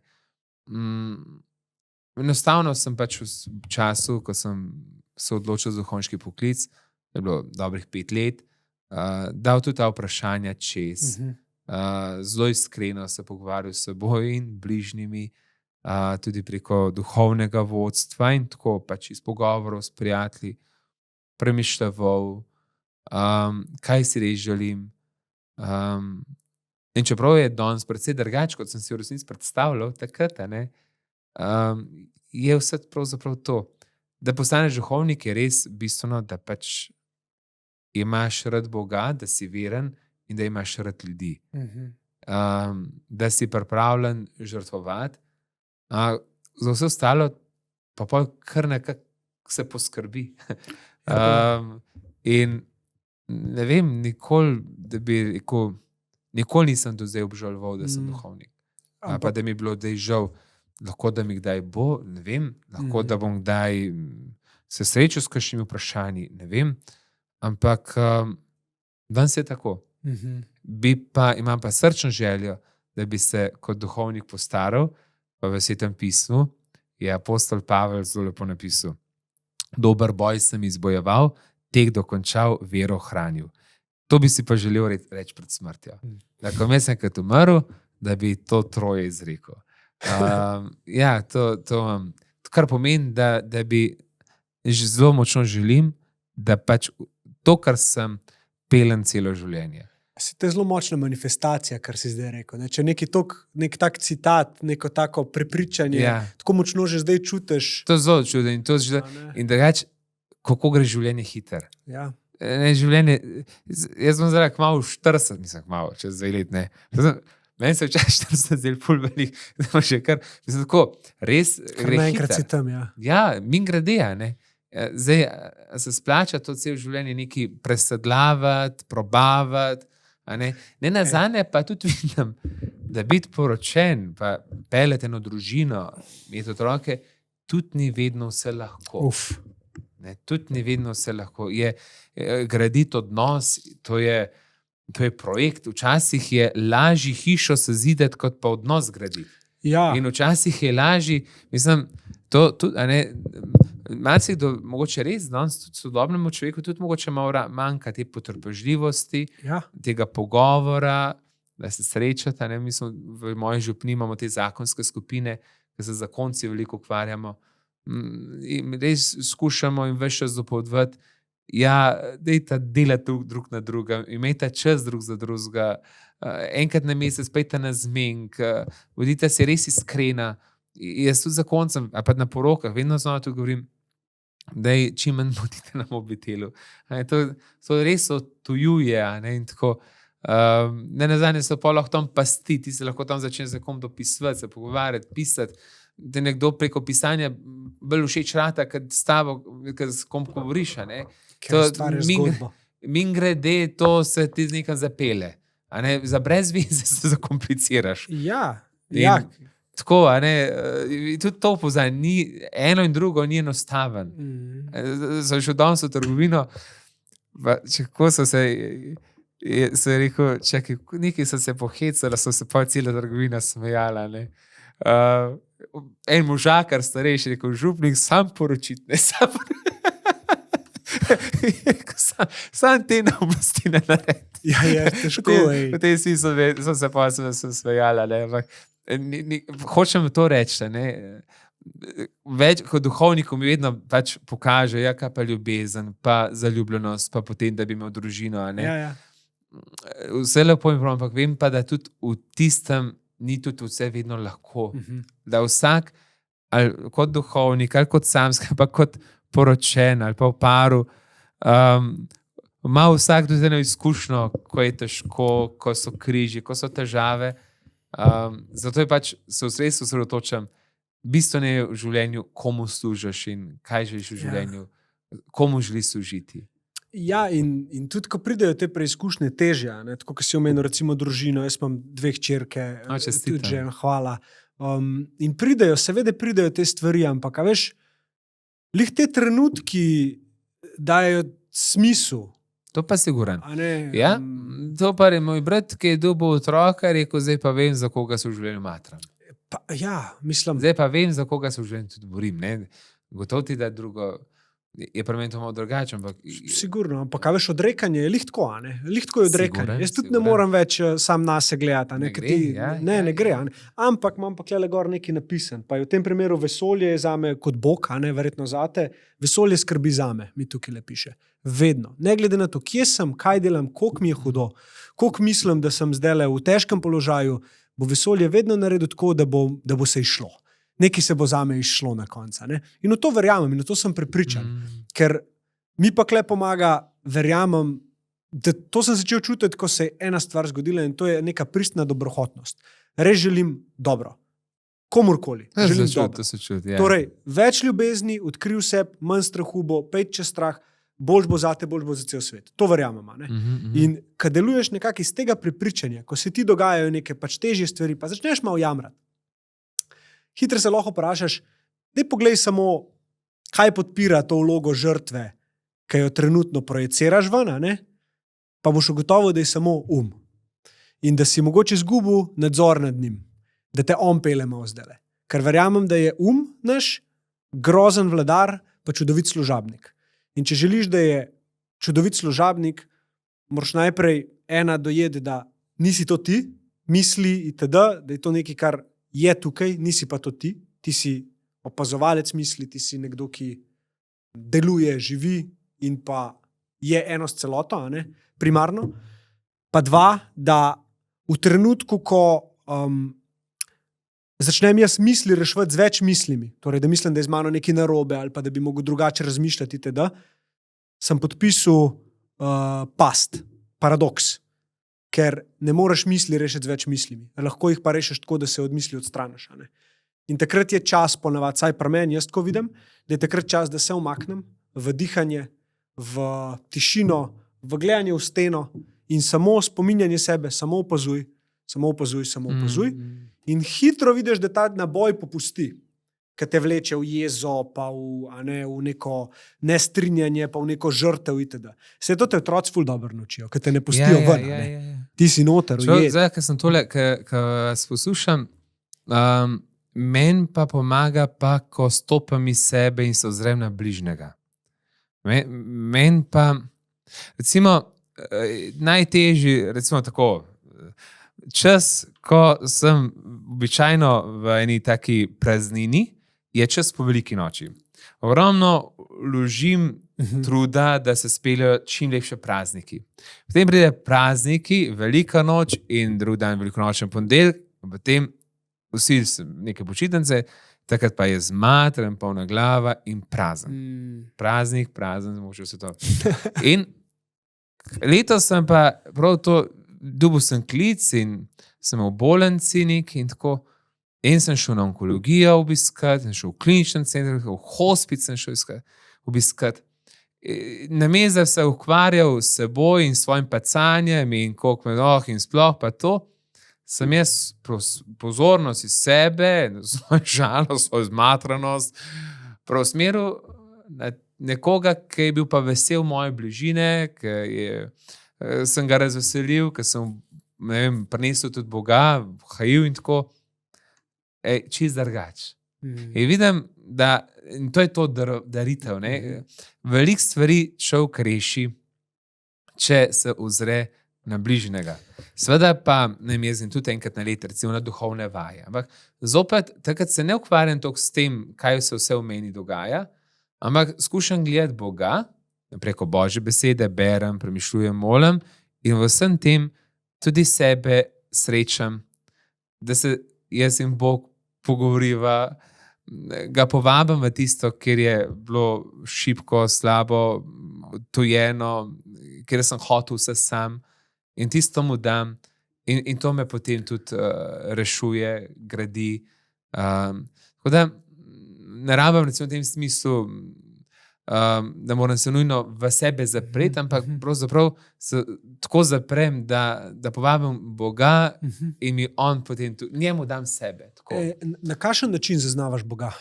Enostavno sem pač v času, ko sem se odločil za duhovniški poklic, je bilo dobrih 5 let, dal tudi ta vprašanja čez. Zelo iskreno se pogovarjal s seboj in bližnjimi, tudi preko duhovnega vodstva in tako pač iz pogovorov s prijatelji premišljaval, kaj si res želim. In čeprav je danes precej drugače, kot sem si v resnici predstavljal takrat, je vse pravzaprav to. Da postaneš duhovnik, je res bistveno, da pač imaš rad Boga, da si veren in da imaš rad ljudi. Da si pripravljen žrtvovati. Za vse ostalo pa kar nekako se poskrbi. In ne vem, nikoli, da bi rekel, nikoli nisem do zdaj obžaloval, da sem duhovnik. Pa da mi je bilo zdaj žal, lahko da mi kdaj bo, ne vem, lahko da bom kdaj se srečal s kakšnimi vprašanji, ne vem, ampak danes je tako. Imam pa srčno željo, da bi se kot duhovnik postaral, pa v Svetem pismu je apostol Pavel zelo lepo napisal: dober boj sem izbojeval, tek dokončal, vero ohranil. To bi si pa želel reči pred smrtjo. Da ko sem kot umrl, da bi to troje izrekel. To kar pomeni, da bi zelo močno želim, da pač to, kar sem, pelem celo življenje. To je zelo močna manifestacija, kar si zdaj rekel. Ne? Če nek tak citat, neko tako prepričanje, tako močno že zdaj čutiš. To zelo čutim. In drugače, kako gre življenje hiter. Življenje, jaz sem zdaj kmalu 40, nisem kmalu, čez 2 let, ne. Meni se včasih 40 zdaj pol velik, mislim tako, res gre naenkrat hiter. si tam, min grede, ne. Zdaj se splača to celo življenje nekaj presedlavati, probavati, ne nazadnje pa tudi vidim, da biti poročen, pa peljati eno družino, imeti otroke, tudi ni vedno vse lahko. Tudi ni vedno vse lahko. Graditi odnos, to je projekt. Včasih je lažje hišo sezidati, kot pa odnos graditi. In včasih je lažje, mislim, to tudi, marsikdo, mogoče res danes tudi sodobnemu človeku tudi mogoče manjka te potrpežljivosti, tega pogovora, da se srečata. Mislim, v moji župni imamo te zakonske skupine, ki se zakonci veliko ukvarjamo. In res skušamo in ves čas dopovedovati, dejta delati drug na drugem, imejte čas drug za drugega, enkrat na mesec pejte na zmenk, bodite si res iskrena. Jaz tudi za koncem, ali pa na porokah, vedno znova tudi govorim, da čim manj bodite na mobitelu. To res odtujuje, in tako. Ne nazadnje se pa lahko tam pasti, ti se lahko tam začneš z nekom dopisovati, se pogovarjati, pisati, da nekdo preko pisanja bolj všeč rata, kad s tabo, kad s kom govoriš. Ker stvariš zgodbo. Min grede, to se ti z nekam zapele. Za brez veze se zakompliciraš. Tako, tudi to poznam, eno in drugo ni enostaven. Sem šel danes v trgovino, kako so se rekel, čakaj, nekaj so se pohecali, so se pa cela trgovina smejala. En možakar starejši, rekel, župnik, sam poročiti, ne sam sam te na oblasti ne naredi. Težko. Potem vsi so se pa smejala, hočem to reči, več kot duhovnikom mi vedno pač pokaže, kaj pa ljubezen, pa zaljubljenost, pa potem, da bi imel družino. vse lepo in prav, ampak vem pa, da tudi v tistem ni tudi vse vedno lahko. Da vsak, ali kot duhovnik, ali kot samski, pa kot poročen, ali pa v paru, ima vsak tudi eno izkušnjo, ko je težko, ko so križi, ko so težave. Zato je pač se res osredotočam, bistveno je v življenju, komu služiš in kaj želiš v življenju, komu želiš služiti. Ja, in tudi, ko pridejo te preizkušnje težje, tako kot si omenil, recimo družino, jaz imam 2 hčerke, tudi žena, hvala. In seveda pridejo te stvari, ampak, a veš, lih te trenutki dajo smisel. To pa siguran. Ja, to pa je moj brat, ki je dobil otroka, rekel, zdaj pa vem, za koga se v življenju matram. Ja, mislim. Zdaj pa vem, za koga se v življenju tudi borim. Gotovo ti, da drugo je pri meni to malo drugače. Sigurno, ampak kaj veš, odrekanje je lih tako, lih tako je odrekanje. Jaz tudi ne moram več sam nase gledati. Ne gre. Ampak imam pa klele gor nekaj napisan. Pa je v tem primeru vesolje je zame kot Bog, verjetno zate, vesolje skrbi zame, mi tukaj le piše. Vedno. Ne glede na to, kje sem, kaj delam, koliko mi je hudo, koliko mislim, da sem zdaj v težkem položaju, bo vesolje vedno naredil tako, da bo se išlo. Nekaj se bo zame išlo na konca. In v to verjamem in v to sem prepričan. Ker mi pa kle pomaga, verjamem, da to sem začel čutiti, ko se je ena stvar zgodila in to je neka pristna dobrohotnost. Res želim dobro. Komurkoli. Želim dobro. Torej, več ljubezni, odkril se, manj strahu bo, pejt čez strah, boljš bo zate, boljš bo za cel svet. To verjamem. In kad deluješ nekako iz tega prepričanja, ko se ti dogajajo neke pač težje stvari, pa začneš malo jamrati. Hitro se lahko vprašaš, daj poglej samo, kaj podpira to vlogo žrtve, ki jo trenutno projeciraš ven, pa boš ugotovil, da je samo in da si mogoče izgubil nadzor nad njim, da te on pele malo zdajle. Ker verjamem, da je naš grozen vladar pa čudovit služabnik. In če želiš, da je čudovit služabnik, moraš najprej dojeti, da nisi to ti, misli itd., da je to nekaj, kar je tukaj, nisi pa to ti. Ti si opazovalec misli, ti si nekdo, ki deluje, živi in pa je eno s celoto, primarno. Pa 2, da v trenutku, ko začnem jaz misli reševati z več mislimi, torej da mislim, da je z mano nekaj narobe ali pa da bi mogel drugače razmišljati, sem podpisal past, paradoks. Ker ne moreš misli rešiti z več mislimi. Lahko jih pa rešiš tako, da se od misli odstraniš. In takrat je čas ponavadi, saj pri meni, jaz tako vidim, da je takrat čas, da se umaknem v dihanje, v tišino, v gledanje v steno in samo spominjanje sebe, samo opazuj. In hitro vidiš, da ta naboj popusti, ki te vleče v jezo, pa v neko nestrinjanje, pa v neko žrtev itd. Se to te otroci ful dobro naučijo, ki te ne pustijo ven. Ti si noter. Zdaj, ker sem tole, ker vas poslušam, meni pa pomaga pa, ko stopam iz sebe in se ozrem na bližnjega. Meni pa, recimo, najtežji, recimo tako, čas, ko sem običajno v eni taki praznini, je čas po veliki noči. Ogromno vložim truda, da se speljajo čim lepše prazniki. Potem pride prazniki, velika noč in drug dan velikonočen ponedeljek, potem vsi neke počitnice, takrat pa je zmatren, polna glava in prazen. Praznik, mogoče vse to. In letos sem pa prav to, dobil sem klic in sem v bolnici in tako. In sem šel na onkologijo obiskati, sem šel v kliničnem centru, v hospic sem šel obiskati. Namesto da se ukvarjal s seboj in svojim pacanjem in koliko me in sploh pa to, sem jaz pozornost iz sebe, svojo žalost, svojo zmatranost preusmeril na nekoga, ki je bil pa vesel moje bližine, sem ga razveselil, ker sem prinesel tudi Boga, hajil in tako. Čist drugače. In vidim, da in to je to daritev. Veliko stvari človek reši, če se ozre na bližnjega. Seveda pa ne jezdim tudi enkrat na leto, recimo na duhovne vaje. Ampak zopet, takrat se ne ukvarjam toliko s tem, kaj se vse v meni dogaja, ampak skušam gledati Boga, preko Božje besede, berem, premišljujem, molim In v vsem tem tudi sebe srečam, da se jaz in Bog pogovoriva, ga povabim v tisto, kjer je bilo šibko, slabo, tujeno, kjer sem hotel vse sam in tisto mu dam in to me potem tudi rešuje, gradi. Tako da ne rabim recimo v tem smislu, da moram se nujno v sebe zapreti, ampak pravzaprav se tako zaprem, da povabim Boga in mi on potem tudi, njemu dam sebe. Tako. Na kakšen način zaznavaš Boga?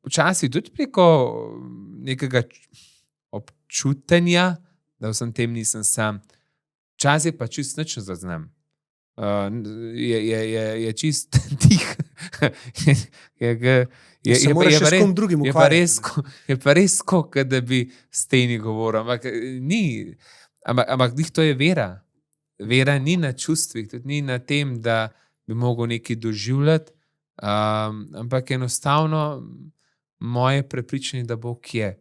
Včasih tudi preko nekega občutenja, da vsem tem nisem sam. Včasih pa čist nič ne zaznam. Je čist tih. Se moraš še s kom drugim ukvarjati. Je pa res kot da bi s teni govoril. Ampak to je vera. Vera ni na čustvih, tudi ni na tem, da bi mogel nekaj doživljati, ampak enostavno moje prepričanje, da Bog je.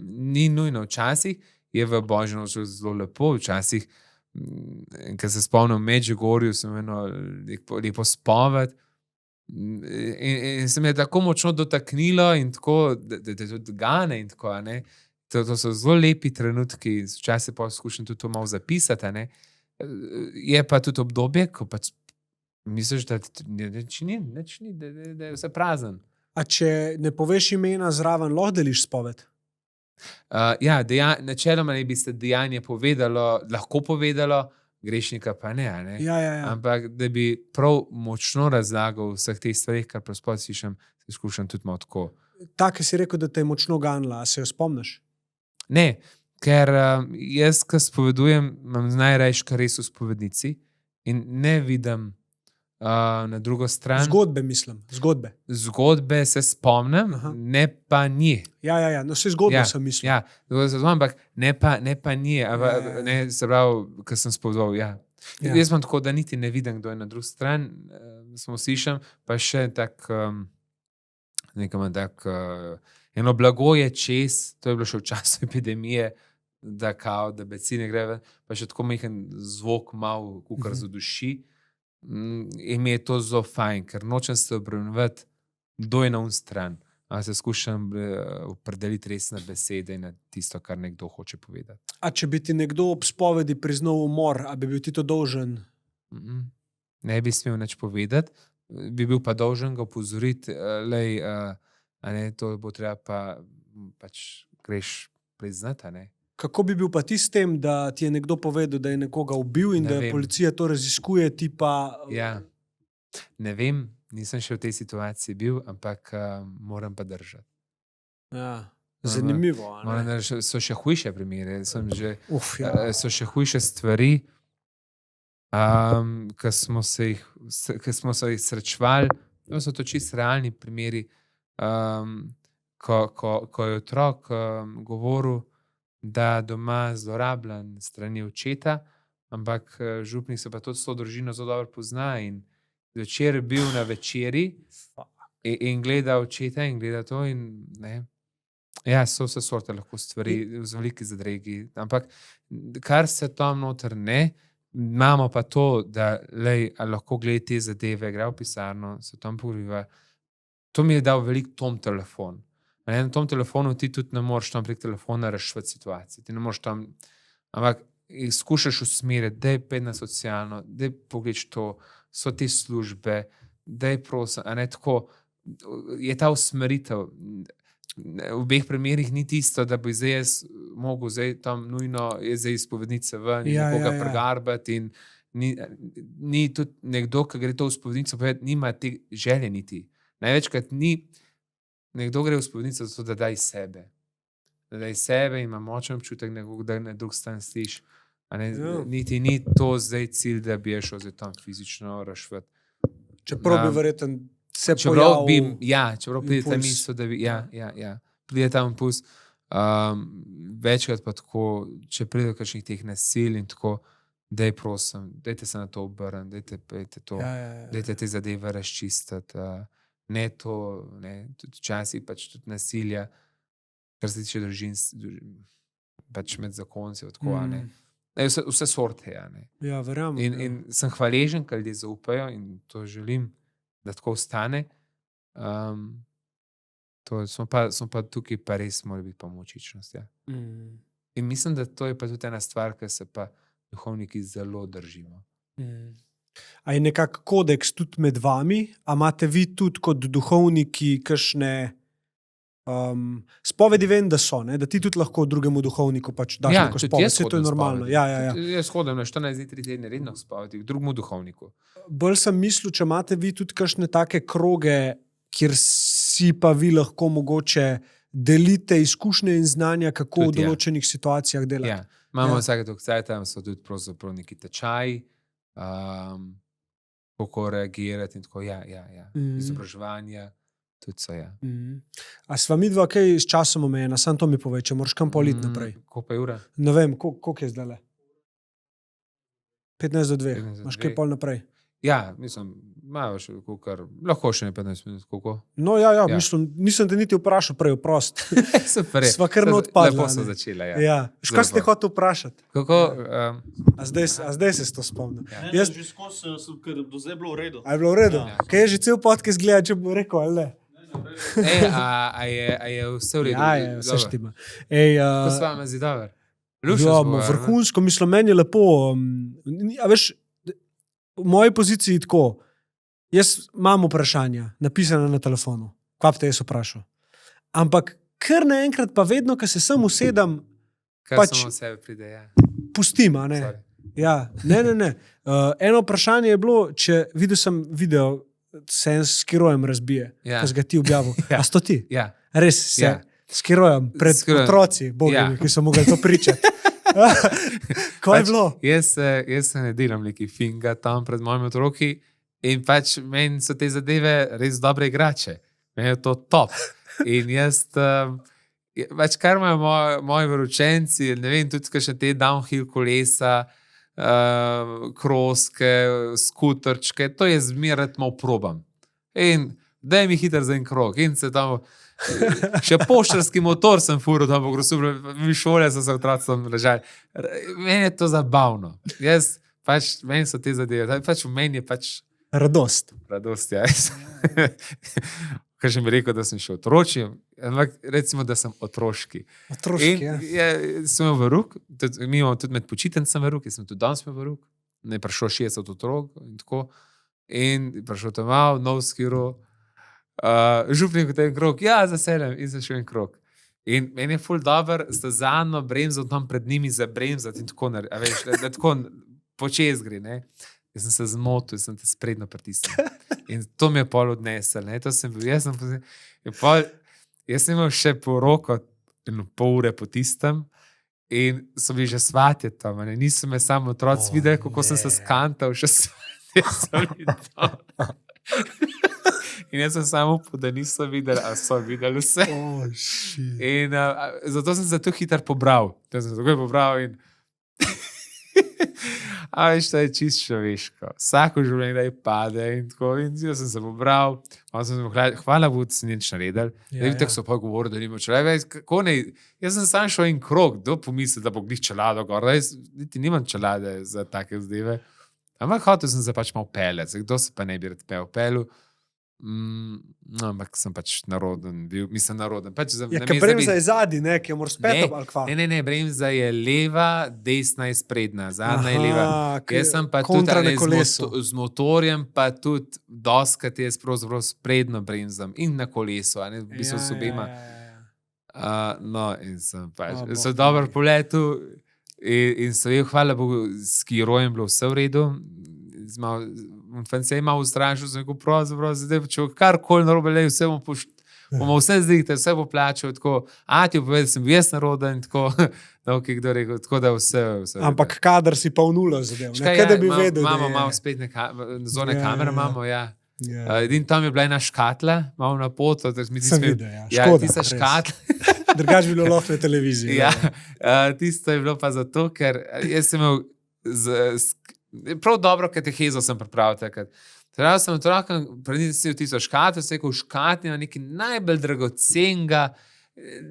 Ni nujno. Včasih je v Božjem zelo lepo, včasih, ker se spomnim v Medžugorju, sem eno lepo spoved in se mi je tako močno dotaknilo in tako, da te tudi gane in tako, ne. To so zelo lepi trenutki, včasih pa skušam tudi to malo zapisati, ne. Je pa tudi obdobje, ko pač misliš, da nič ni, da je vse prazen. A če ne poveš imena zraven, lahko deliš spoved? Načeloma naj bi se dejanje lahko povedalo, grešnika pa ne, ne? Ja. Ampak da bi prav močno razlagal vseh teh stvarih, kar prospod slišam, se skušam tudi malo tako. Tako si rekel, da te je močno ganila, a se jo spomniš? Ne, ker jaz, ko spovedujem, imam najrajši kar res v spovednici in ne vidim na drugo stran. Zgodbe mislim, zgodbe. Zgodbe se spomnim, ne pa nje. Ja, no vse zgodbe sem mislil. Ja, ampak ne pa nje, ne, se pravi, ko sem spovedoval, ja. Jaz sem tako, da niti ne vidim, kdo je na drugo stran, samo slišam, pa še eno blago je čez, to je bilo še v času epidemije, da becine gre ven, pa še tako majhen zvok malo kukar zaduši. In mi je to zelo fajn, ker nočem se obremenjevati, kdo je na un stran, a se skušam opredeliti resne besede in na tisto, kar nekdo hoče povedati. A če bi ti nekdo ob spovedi priznal umor, a bi bil ti to dolžen? Ne bi smel nič povedati, bi bil pa dolžen ga opozoriti, to bo treba pač greš priznati, a ne. Kako bi bil pa ti s tem, da ti je nekdo povedal, da je nekoga ubil in da policija to raziskuje, ti pa... Ja, ne vem, nisem še v tej situaciji bil, ampak moram pa držati. Ja, zanimivo. So še hujše primere, so še hujše stvari, ki smo se jih srečevali, so to čisto realni primeri, ko je otrok govoril, da doma zlorabljen strani očeta, ampak župnik se pa to s to družino zelo dobro pozna in večer je bil na večeri in gleda očeta in gleda to in ne. Ja, so vse sorte lahko stvari, v veliki zadregi, ampak kar se tam noter ne, imamo pa to, da lahko gleda te zadeve, gre v pisarno, se tam pogovoriva. To mi je dal velik tom telefon. Na tom telefonu ti tudi ne moreš tam prek telefona rešiti situacije. Ti ne moreš tam, ampak skušaš usmeriti, da je pet na socialno, da je pogledaš to, so te službe, da je prosim, a ne tako, je ta usmeritev. V obeh primerih ni tisto, da bi zdaj jaz mogel zdaj tam nujno, je zdaj izpovednice ven in nekoga pregarbati in ni tudi nekdo, ki gre to v spovednico povedati, nima te želje niti. Največkrat ni. Nekdo gre v spovednico zato, da daj sebe. Da daj sebe in ima močen občutek, da na drug stran sliš. Niti ni to zdaj cilj, da bi je šel zdaj tam fizično rašvati. Čeprav bi verjetno se pojavil čeprav pride ta misel, da bi, pride ta impuls. Večkrat pa tako, če pride do kakšnih teh nasilj in tako, daj prosim, dajte se na to obrniti, dajte te zadeve razčistiti. Ne to, tudi časi pač tudi nasilja, kar se tiče pač med zakonci. Vse sorte. Ja, verjamem. In sem hvaležen, ker ljudje zaupajo in to želim, da tako ostane. Smo pa tukaj, pa res mora biti pomočičnost. Ja. In mislim, da to je pa tudi ena stvar, ki se pa duhovniki zelo držimo. A je nekak kodeks tudi med vami? A imate vi tudi kot duhovniki kakšne spovedi? Vem, da so, ne? Da ti tudi lahko drugemu duhovniku pač daš neko spoved. Vse to je normalno. Ja. Jaz hodim na 14 dni, 3 tedne redno spovedi drugemu duhovniku. Bolj sem mislil, če imate vi tudi kakšne take kroge, kjer si pa vi lahko mogoče delite izkušnje in znanja, kako tudi, v določenih situacijah delati. Ja. Imamo vsake toliko cajta, so tudi pravzaprav neki tečaji, kako reagirati in tako, izobraževanja, tudi so, A sva midva kaj s časom omejena? Sam to mi povej, če moraš kam politi naprej. Koliko pa je ura? Ne vem, koliko je zdaj le? 15 do 2. Imaš kaj pol naprej? Ja, mislim, lahko še ne 15 minut, koliko? No, ja. Mislim, nisem te niti vprašal prej, oprost. Super je. Sva kar odpadla. Lepo so začela, Kaj ste hotel vprašati? Kako? A zdaj se to spomnim. Ne, že skozi, ker do zdaj bilo v redu. A je bilo v redu? Kaj je že cel podcast gleda, če bo rekel, ali ne? A je vse v redu? Ja, vse štima. Ko s vama zdi dober? Vrhunsko, mislim, meni je lepo. A veš, v moji poziciji tako, jaz imam vprašanja, napisana na telefonu, kaj te jaz vprašal. Ampak kar naenkrat pa vedno, ko se sem usedem, kar samo sebe pride, pustim, a ne? Ja, ne. Eno vprašanje je bilo, če videl sem video, se en s kirojem razbije, ko si ga ti objavil. A sto ti? Ja. Res se s kirojem pred otroci, bogami, ki so mogli to pričati. Kaj je bilo? Jaz se ne delam neki finga tam pred mojimi otroki in pač meni so te zadeve res dobre igrače. Meni je to top. In jaz, pač kar imajo moji veroučenci, ne vem, tudi kakšne te downhill kolesa, kroske, skuterčke, to je zmeraj malo probam. In daj mi hiter za en krog. In se tam še poštarski motor sem furil, tam po grosu, mi šole so se otracom ležali. Meni je to zabavno. Meni so te zadeve, pač v meni je pač radost. Radost, ja. Kaj še mi rekel, da sem še otročji, ampak recimo, da sem otroški. Otroški, sem imel veruk, mi imamo tudi med počitencem veruk, sem tudi danes imel veruk, ne prišlo 60 otrok in tako. In prišel tam malo, nov skiro, župnik v tem krog, zaselem in se še en krog. In meni je ful dober, stazano bremzo tam pred njimi zabremzati in tako, veš, da tako počez gre, ne. Jaz sem se zmotil, sem te spredno pritisnil. In to mi je pol odnesel, ne. To sem bil, jaz sem imel še po roko pol ure po tistem in so bili že svatje tam, ne. Niso me samo otroci videli, kako sem se skantal, še svatje so bili tam. In jaz sem samo upal, da niso videli, a so videli vse. In zato sem se tu hitro pobral. Da sem se takoj pobral in a veš, to je čisto človeško. Vsako življenje da je pade in tako. In jaz sem se pobral, hvala Bogu, da si nič naredil. Tako so pa govorili, da nima čelade. Jaz sem sam šel en krog, kdo pomisli, da bo glih čelado gor. Jaz niti nimam čelade za take zdeve. Ampak hotel sem se pač malo peljati. Kdo se pa ne bi rad pelil? Ampak sem pač naroden bil, mislim naroden. Pač ker bremza je zadnji, ne, ki je moraš petom ali kva. Ne, bremza je leva, desna je sprednja, zadnja je leva. Jaz sem pa tudi z motorjem, pa tudi doskrat jaz pravzaprav spredno bremzam in na kolesu, a ne, v bistvu s obema. No, in sem pač, so dobro poletu in so je, hvala Bogu, s kirojem bilo vse v redu. Se je malo ustrašil, sem rekel, pravzaprav, zdaj če karkoli narobe, vse bomo vse zdihte, vse bo plačal, tako, ti opovedal, sem bil jaz naroden, tako, kdo rekel, tako da vse. Ampak kadar si pa v nulo zadev, nekaj da bi vedel. Imamo malo spet zone kamere, imamo, Edin tam je bila ena škatla, malo na pot, sem videl, škoda. Tista škatla. Drugač bi bilo lahko na televiziji. Tisto je bilo pa zato, ker jaz sem imel prav dobro katehezo sem pripravil takrat. Treba sem otrokom, prednji si v tisto škatlo, se je rekel, v škatli ima nekaj najbolj dragocenega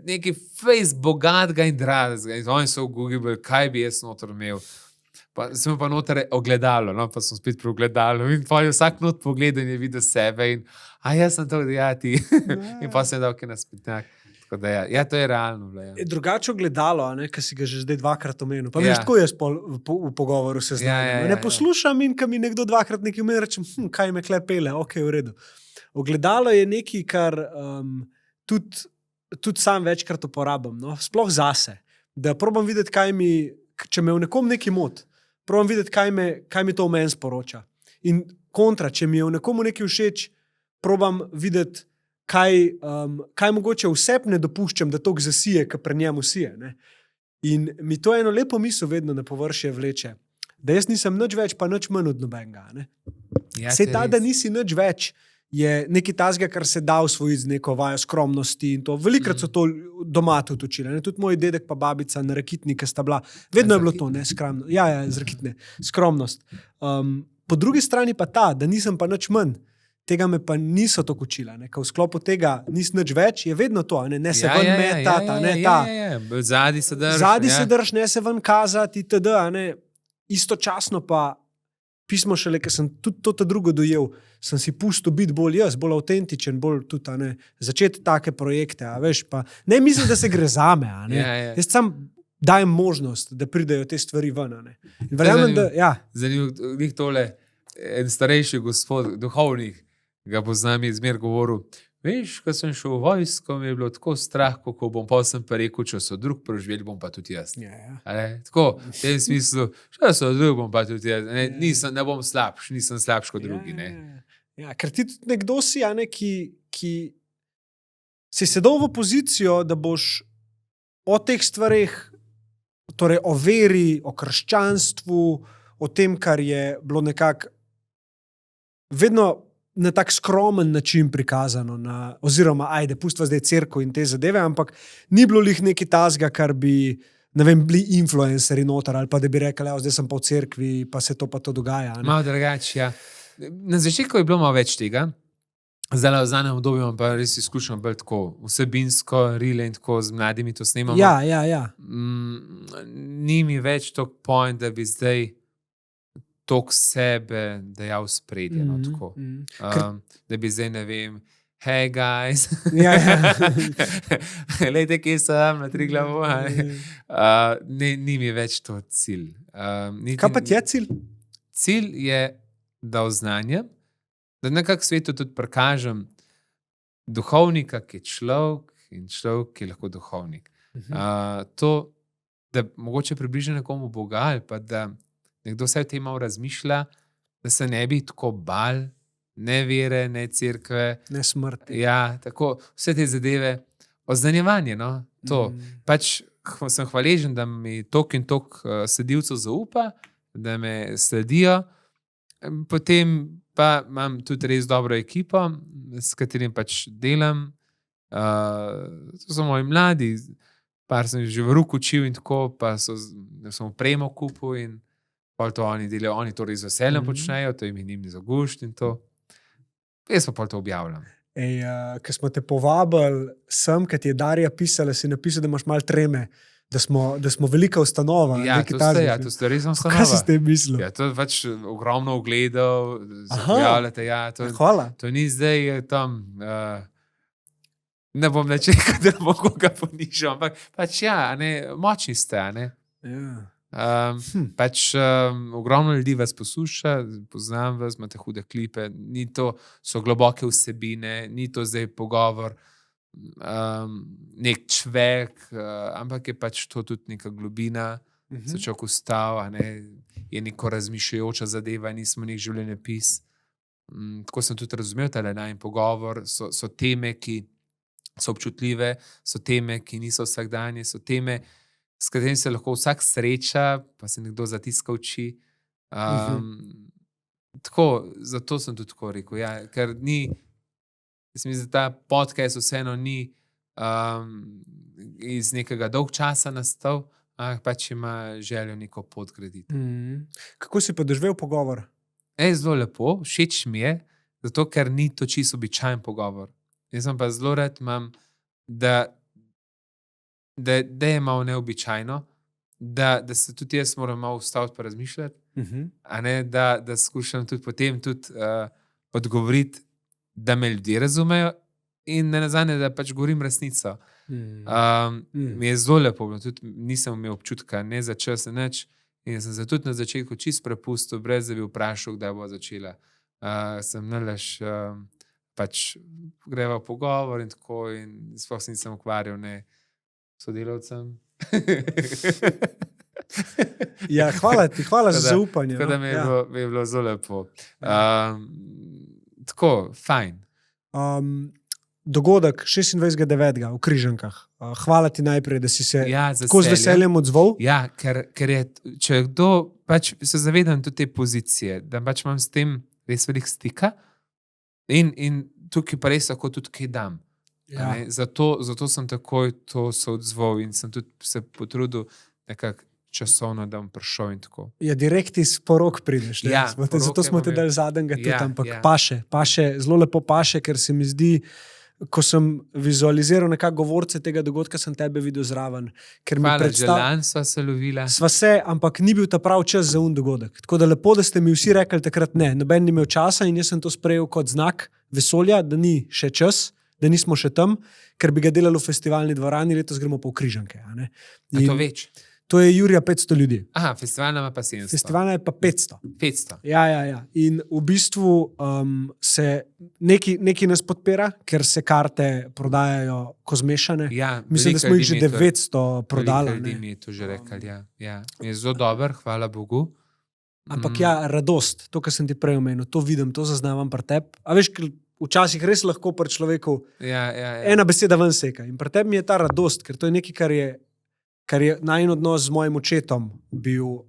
nekaj fejs bogatega in dragega. In oni so v Google, kaj bi jaz noter imel. Pa sem pa noter ogledalo, no, pa sem spet pri ogledalu in pa je vsak not pogledal in je videl sebe in jaz sem to, ja, ti. In pa sem dal kaj na spetnjak. Tako da ja, to je realno. Ja. Je drugače ogledalo, ki si ga že zdaj dvakrat omenil. Pa Ja. veš, tako jaz v pogovoru se znajdem. ja, Ne poslušam in ko mi nekdo dvakrat nekaj omeni, rečem, kaj me klepele, ok, v redu. Ogledalo je nekaj, kar tudi sam večkrat uporabljam, no? Sploh zase. Da probam videti, če me v nekom neki mot, probam videti, kaj mi to v meni sporoča. In kontra, če mi je v nekomu nekaj všeč, probam videti, kaj mogoče vseb ne dopuščam, da to zasije, kar pri njemu sije. Ne? In mi to eno lepo misel vedno na površje vleče. Da jaz nisem nič več, pa nič manj od nobenega. Ja, Sej to je ta, res. da nisi nič več, je nekaj tazga, kar se da usvojiti z neko vajo skromnosti. In to velikrat so to doma tudi učili. Ne? Tudi moj dedek pa babica na Rakitni, ki sta bila, vedno je bilo to, ne, skromno. Ja, z Rakitne, skromnost. Po drugi strani pa ta, da nisem pa nič manj. Tega me pa niso tako učila. V sklopu tega nisi nič več, je vedno to, ne se ven metati. Zadnji se drži. Zadnji se drži, ne se ven kazati, itd. Istočasno pa pismo šele, ker sem tudi to drugo dojel, sem si pustil biti bolj jaz, bolj avtentičen, bolj tudi začeti take projekte. Veš, pa, ne mislim, da se gre zame. Ja. Jaz sam dajem možnost, da pridejo te stvari ven. In verjamem, da ja. Zanimivo, njih tole, en starejši gospod, duhovnik, ga poznam in zmer govoril, veš, ko sem šel v vojsko, mi je bilo tako strah, kako bom, pa sem pa rekel, če so drug preživeli, bom pa tudi jaz. Ja. Tako, v tem smislu, če so drug, bom pa tudi jaz. Ne bom slabš, nisem slabš kot drugi. Ja, ker ti tudi nekdo si, ki si sedel v pozicijo, da boš o teh stvareh, torej o veri, o krščanstvu, o tem, kar je bilo nekako vedno na tak skromen način prikazano, oziroma, pustva zdaj cerkev in te zadeve, ampak ni bilo lih nekaj tazga, kar bi, ne vem, bili influencerji noter, ali pa da bi rekli, zdaj sem pa v cerkvi, pa se to dogaja. Malo drugače, ja. Na začetku je bilo malo več tega, zdaj v zadnjem obdobju imam pa res izkušnjo bolj tako vsebinsko, rile in tako z mladimi to snemamo. Ja. Ni mi več tok point, da bi zdaj tok sebe dejal spredje, tako. Da bi zdaj, ne vem, hey guys, Ja. lejte, kje sem, na Triglavu. Ni mi več to cilj. Kaj pa ti je cilj? Cilj je, da oznanjam, da nekako svetu tudi prikažem duhovnika, ki je človek in človek, ki je lahko duhovnik. To, da mogoče približa nekomu Boga ali pa da nekdo vse v tem malo razmišlja, da se ne bi tako bal, ne vere, ne cerkve. Ne smrti. Ja, tako, vse te zadeve. Oznanjevanje, no, to. Pač sem hvaležen, da mi tok in tok sledilcev zaupa, da me sledijo. Potem pa imam tudi res dobro ekipo, s katerim pač delam. To so moji mladi, par sem že v roku učil in tako, pa sem opremo kupil in pol to oni delajo, oni to res veseljem počnejo, to jim je njim za gušt in to. Jaz pa pol to objavljam. Ko smo te povabili sem, ker ti je Darja pisala, si napisal, da imaš malo treme, da smo velika ustanova. Ja, to ste res ustanova. Kaj si s tem mislil? Ja, to je pač ogromno ogledov, pojavljate, ja. Hvala. To ni zdaj tam, ne bom nečekal, da bom koga ponižal, ampak pač ja, močni ste, ne. Ja. Pač ogromno ljudi vas posluša, poznam vas, imate hude klipe, ni to, so globoke vsebine, ni to zdaj pogovor, nek čvek, ampak je pač to tudi neka globina, se človek ustal, je neko razmišljajoča zadeva, nismo nek življenjepis. Tako sem tudi razumel, tale najin pogovor, so teme, ki so občutljive, so teme, ki niso vsakdanje, so teme, s katerim se lahko vsak sreča, pa se nekdo zatiska oči. Tako, zato sem tudi tako rekel. Ja, ker ni, mislim, da ta podcast vseeno ni iz nekega dolg časa nastal, pač ima željo neko pot graditi. Kako si pa doživel pogovor? Zelo lepo, všeč mi je, zato ker ni to čisto običajen pogovor. Jaz sem pa zelo rad imam, da da je malo neobičajno, da se tudi jaz moram malo ustaviti pa razmišljati, a ne da skušam tudi potem odgovoriti, da me ljudje razumejo in ne nazadnje, da pač govorim resnico. Mi je zelo lepo, tudi nisem imel občutka ne za čas, nič, in sem se tudi na začetku čist prepustil, brez da bi vprašal, kdaj bo začela. Sem nalaž pač greva v pogovor in tako, in sploh se nisem ukvarjal ne sodelavcem. Ja, hvala za zaupanje. Tako da mi je bilo zelo lepo. Tako, fajn. Dogodek 26.9. v Križankah. Hvala ti najprej, da si se tako z veseljem odzval. Ja, ker je, če kdo, pač se zavedam tudi te pozicije, da pač imam s tem res velik stika in tukaj pa res lahko tudi kaj dam. Ja. Zato sem takoj to se odzval in sem tudi se potrudil nekako časovno, da bom prišel in tako. Ja, direkt iz porok prideš. Ja, zato smo te dali zadnjega tudi, ampak paše, zelo lepo paše, ker se mi zdi, ko sem vizualiziral nekako govorce tega dogodka, sem tebe videl zraven. Hvala, želan sva se lovila. Sva se, ampak ni bil ta prav čas za dogodek. Tako da lepo, da ste mi vsi rekli takrat ne. Noben ni imel časa in jaz sem to sprejel kot znak vesolja, da ni še čas, da nismo še tam, ker bi ga delali v festivalni dvorani, letos gremo pa v Križanke. A to več? To je Jurija 500 ljudi. Aha, festivalna ima pa 700. Festivalna je pa 500. 500. Ja. In v bistvu se neki nas podpira, ker se karte prodajajo ko zmešane. Ja, mislim, da smo jih že 900 prodali. Veliko ljudi mi je to že rekli, ja. Je zelo dober, hvala Bogu. Ampak radost, to, kar sem ti prej omenil, to vidim, to zaznavam pri tebi. A veš, včasih res lahko pri človeku ena beseda ven seka. In pri tebi mi je ta radost, ker to je nekaj, kar je najin odnos z mojim očetom bil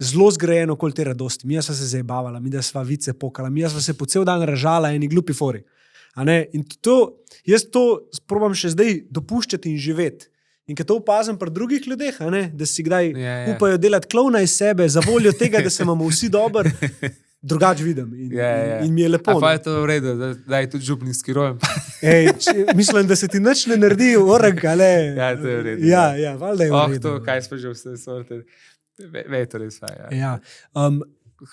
zelo zgrajen okoli te radosti. Mi sva se zajebavala, mi da sva vice pokala, mi sva se po cel dan ražala eni glupi fori. In jaz to probam še zdaj dopuščati in živeti. In ko to opazim pri drugih ljudeh, da si kdaj upajo delati klovna iz sebe za voljo tega, da se imamo vsi dobro, drugače vidim in mi je lepo. Pa je to v redu, da je tudi župninski rojem. Mislim, da se ti nič ne naredi org, ali... Ja, to je v redu. Ja, valjda je v redu. To, kaj smo že vse sorte, to res sva. Ja.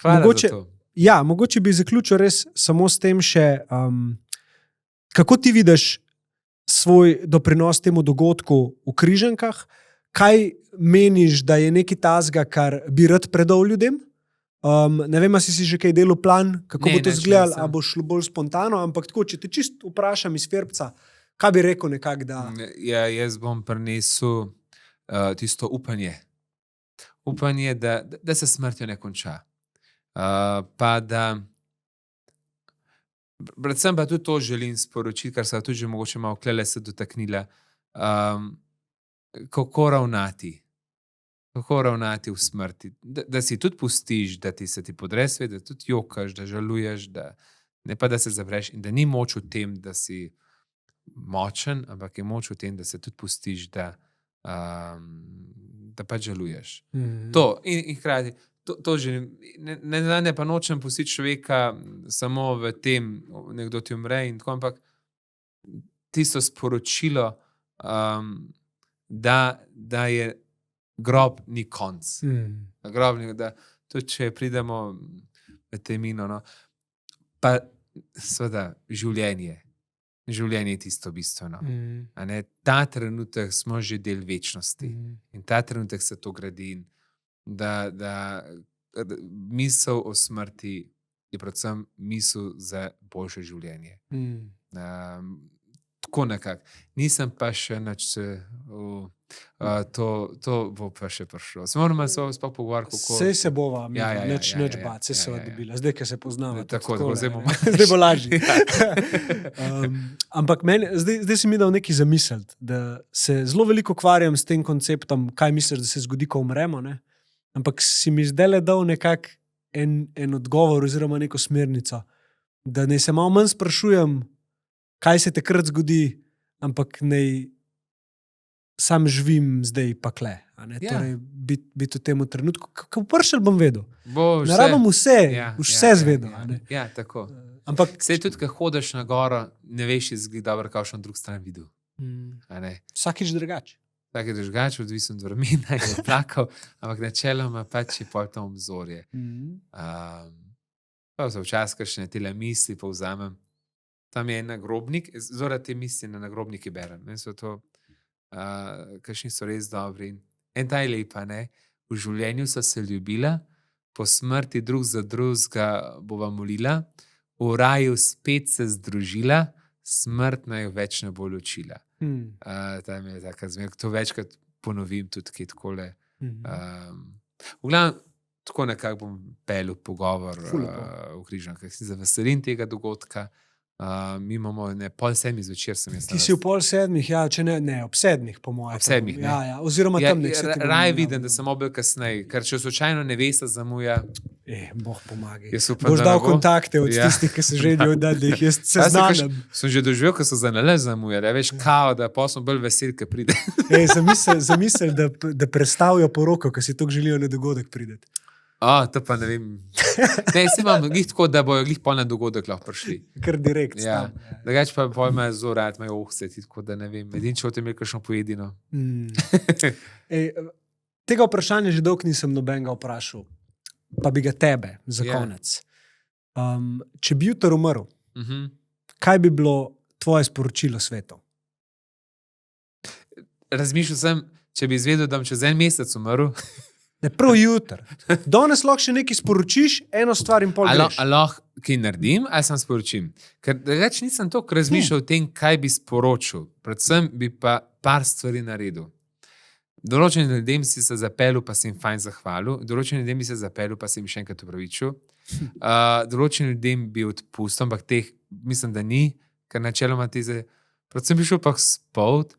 Hvala za to. Ja, mogoče bi zaključil res samo s tem še, kako ti vidiš svoj doprinos temu dogodku v Križankah, kaj meniš, da je nekaj tazga, kar bi rad predal ljudem? Ne vem, si že kaj delal plan, kako bo to izgledalo, a bo šlo bolj spontano, ampak tako, če te čist vprašam iz Ferbca, kaj bi rekel nekak, da... Ja, jaz bom prinesel tisto upanje. Upanje, da se smrtjo ne konča. Pa da... Predvsem pa tudi to želim sporočiti, kar se tudi že mogoče malo klele se dotaknila. Kako ravnati v smrti. Da si tudi pustiš, da se ti podre svet, da tudi jokaš, da žaluješ, ne pa da se zavreš in da ni moč v tem, da si močen, ampak je moč v tem, da se tudi pustiš, da pač žaluješ. To in hkrati to želim. Ne pa nočem pustiti človeka samo v tem, nekdo ti umre in tako, ampak tisto sporočilo, da je grob ni konc. Grob ni, da tudi če pridemo v temino, pa seveda življenje je tisto bistveno. Ta trenutek smo že del večnosti in ta trenutek se to gradi in da misel o smrti je predvsem misel za boljše življenje. Tako nekako. Nisem pa še to bo pa še prišlo. Se moramo sploh pogovarjati, kako... Sej se bova, nič bati, sej se va dobila. Zdaj, ko se poznamo. Tako, zdaj bo lažje. Ampak zdaj si mi dal nekaj zamisliti, da se zelo veliko ukvarjam s tem konceptom, kaj misliš, da se zgodi, ko umremo, ne? Ampak si mi zdaj le dal nekak en odgovor oziroma neko smernico, da ne se malo manj sprašujem, kaj se takrat zgodi, ampak ne sam živim zdaj pa kle. Torej, biti v tem trenutku. Kako pršel bom vedel? Ne rabim vse zvedel. Ja, tako. Ampak sej tudi, ko hodeš na goro, ne veš, izgleda dobro, kakšen drug stran videl. Vsakič drugače. Tak je drugače, odvisno od vremena, je plakal, ampak načeloma pač je pol to obzorje. Pa se včasih kakšne tele misli povzamem. Tam je en nagrobnik, zora te misli na nagrobniki berem. Ne, so to, kakšni so res dobri. En ta je lepa, ne. V življenju so se ljubila, po smrti drug za drugega bova molila, v raju spet se združila, smrt naj več ne bo ločila. Tam je taka zmer, to večkrat ponovim tudi kaj takole. V glavnem, tako nekako bom pelil pogovor v Križankah. Se veselim tega dogodka. Mi imamo, ne, 6:30 zvečer sem jaz. Ti si v 6:30, ja, če ne, ob 7, po mojem. Ob 7, ne. Ja, oziroma tam nek se ti bom Raje javil. vidim, da sem bil kasneje, ker če slučajno nevesta zamuja, Bog pomagaj. jaz upam, Boš da ne dal bo. kontakte od Ja. tistih, ki se želijo dati, da jih jaz seznanim. Sem že doživel, ko so za nalaž zamujali, veš, kao, da pa sem bolj vesel, ko pride. Zamisel, da predstavijo poroko, ki si tako želijo na dogodek prideti. To pa ne vem. Ne, se imam glih tako, da bojo glih pol na dogodek lahko prišli. Kar direkt. Ja. Drugače pa pol imajo zelo rad, imajo ohceti, tako da ne vem. Edin, če o tem je kakšno pojedino. Tega vprašanja že dolgo nisem nobenega vprašal, pa bi ga tebe za Ja. konec. Če bi jutri umrl, kaj bi bilo tvoje sporočilo svetu? Razmišljal sem, če bi izvedel, da bom čez en mesec umrl, Ne, prav jutri. Danes lahko še nekaj sporočiš, eno stvar in pol greš. ali lahko kaj naredim, ali sam sporočim. Ker drugače nisem toliko razmišljal o tem, kaj bi sporočil. Predvsem bi pa par stvari naredil. Določenim ljudem si se zapeljal, pa si jim fajn zahvalil, določenim ljudem bi se zapeljal, pa si jim še enkrat upravičil. Določenim ljudem bi odpustil, ampak teh mislim, da ni, ker načeloma ti se, predvsem bi šel pa spot,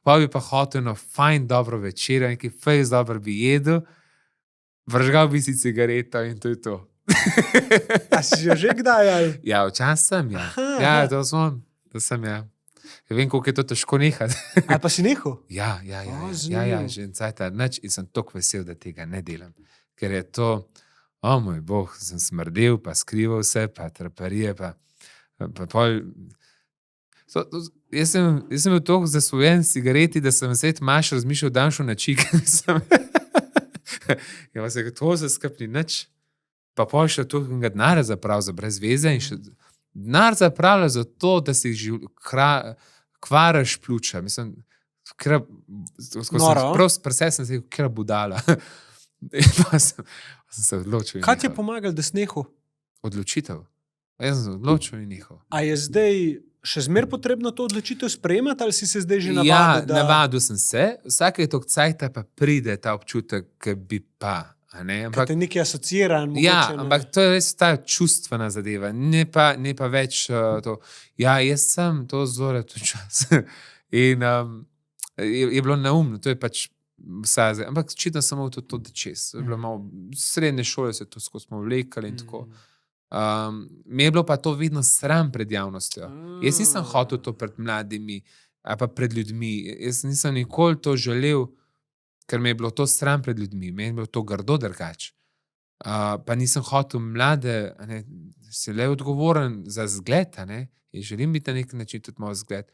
pa bi pa hotel eno fajn dobro večer, nekaj fejs dobro bi jedel, vržgal bi si cigareto in to je to. A si že kdaj? Ali? Ja, včasih sem, ja. Aha, Ja, aha. to sem, ja. Ja, vem, koliko je to težko nehati. Ali pa si nehal? Ja, zanimivo. že en cajt nič in sem tako vesel, da tega ne delam. Ker je to, moj bog, sem smrdel, pa skrival se, pa traparije, pa pol. Jaz sem bil toliko zasvojen s cigareti, da sem svet maš razmišljal, da dam šel na čik. Ja, se to se skapni nič. Pa pol še toliko denarja zapravil za brez veze in še denar zapravlja za to, da si kvaraš pljuča. Mislim, Noro. prav presej sem se rekel, kera budala. Pa sem se odločil. in Kaj ti je nehal. pomagalo, da si nehal? Odločitev. Jaz sem se odločil in nehal. A je zdaj še zmer potrebno to odločitev sprejemati, ali si se zdaj že Ja, navadil? navadil sem se. Vsake toliko cajta pa pride ta občutek, ki bi pa. A ne? Ampak te nekaj asociiran. Ja, mogoče, ne? ampak to je res ta čustvena zadeva, ne pa več to. Ja, jaz sem to zelo rad čas. In je bilo neumno, to je pač vsa zdaj. Ampak očitno sem imel to čez. Je bilo malo, srednje šole se to skozi smo vlekali in tako. Mi je bilo pa to vedno sram pred javnostjo. Jaz nisem hotel to pred mladimi, ali pa pred ljudmi. Jaz nisem nikoli to želel, ker mi je bilo to sram pred ljudmi, meni je bilo to grdo drugače. Pa nisem hotel mlade, a ne, si le odgovoren za zgled, a ne, in želim biti na nek način tudi moj zgled.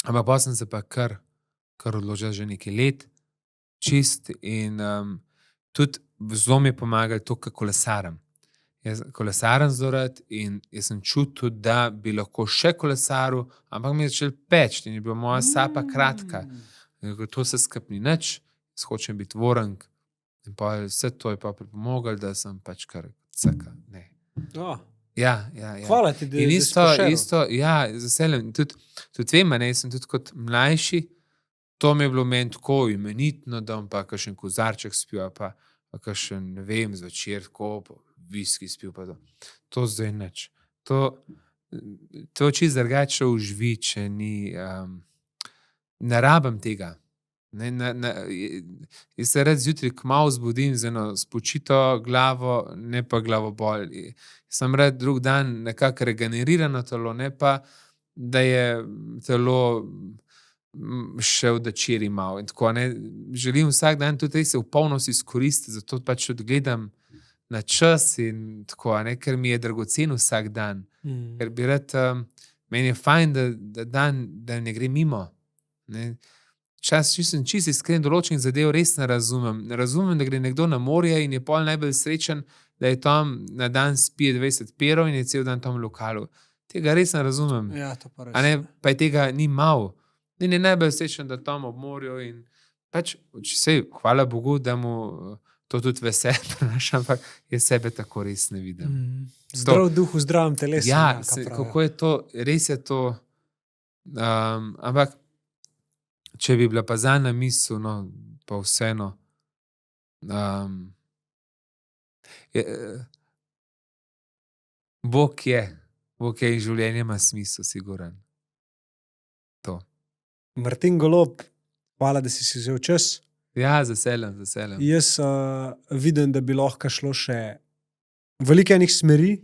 Ampak pa sem se pa kar odločil že nekaj let, čist in tudi zelo mi je pomagal to, kako kolesarim. Jaz kolesarim zelo rad in jaz sem čutil, da bi lahko še kolesaril, ampak mi je začel peči in je bila moja sapa kratka. To se skapni nič, jaz hočem biti vorank in pa vse to je pa pripomoglo, da sem pač kar caka. Ne. Ja. Hvala ti, da In si pošeral. isto, ja, z veseljem. Tudi vem, ne, sem tudi kot mlajši, to mi je bilo meni tako imenitno, da bom pa kakšen kozarček spil, pa kakšen, ne vem, zvečer, tako, viski spil, pa to. To zdaj nič. To čisto drugače uživi, če ni, ne rabim tega. Jaz se rad zjutraj kmalu zbudim z eno spočito glavo, ne pa glavobol. Sem rad drug dan nekako regenerirano telo, ne pa, da je telo še v dečeri malo. In tako, ne, želim vsak dan tudi res se v polnosti izkoristiti, zato pač odgledam na čas in tako, ne, ker mi je dragocen vsak dan. Ker bi rad, meni je fajn, da dan, da ne gre mimo. Ne. Včasih sem čisto iskren, določenih zadev res ne razumem. Ne razumem, da gre nekdo na morje in je pol najbolj srečen, da je tam na dan spije 20 perov in je cel dan tam v lokalu. Tega res ne razumem. Ja, to pa res. A ne, pa je tega ni malo. In je najbolj srečen, da tam ob morju in pač, hvala Bogu, da mu to tudi veselje prenaša, ampak jaz sebe tako res ne vidim. Zdrav duh v zdravem telesu. Ja, kako je to, res je to. Ampak, če bi bila pa zadnja misel, no, pa vseeno. Bog je in življenje ima smisel, siguren. To. Martin Golob, hvala, da si vzel čas. Ja, z veseljem. Jaz vidim, da bi lahko šlo še veliko enih smeri,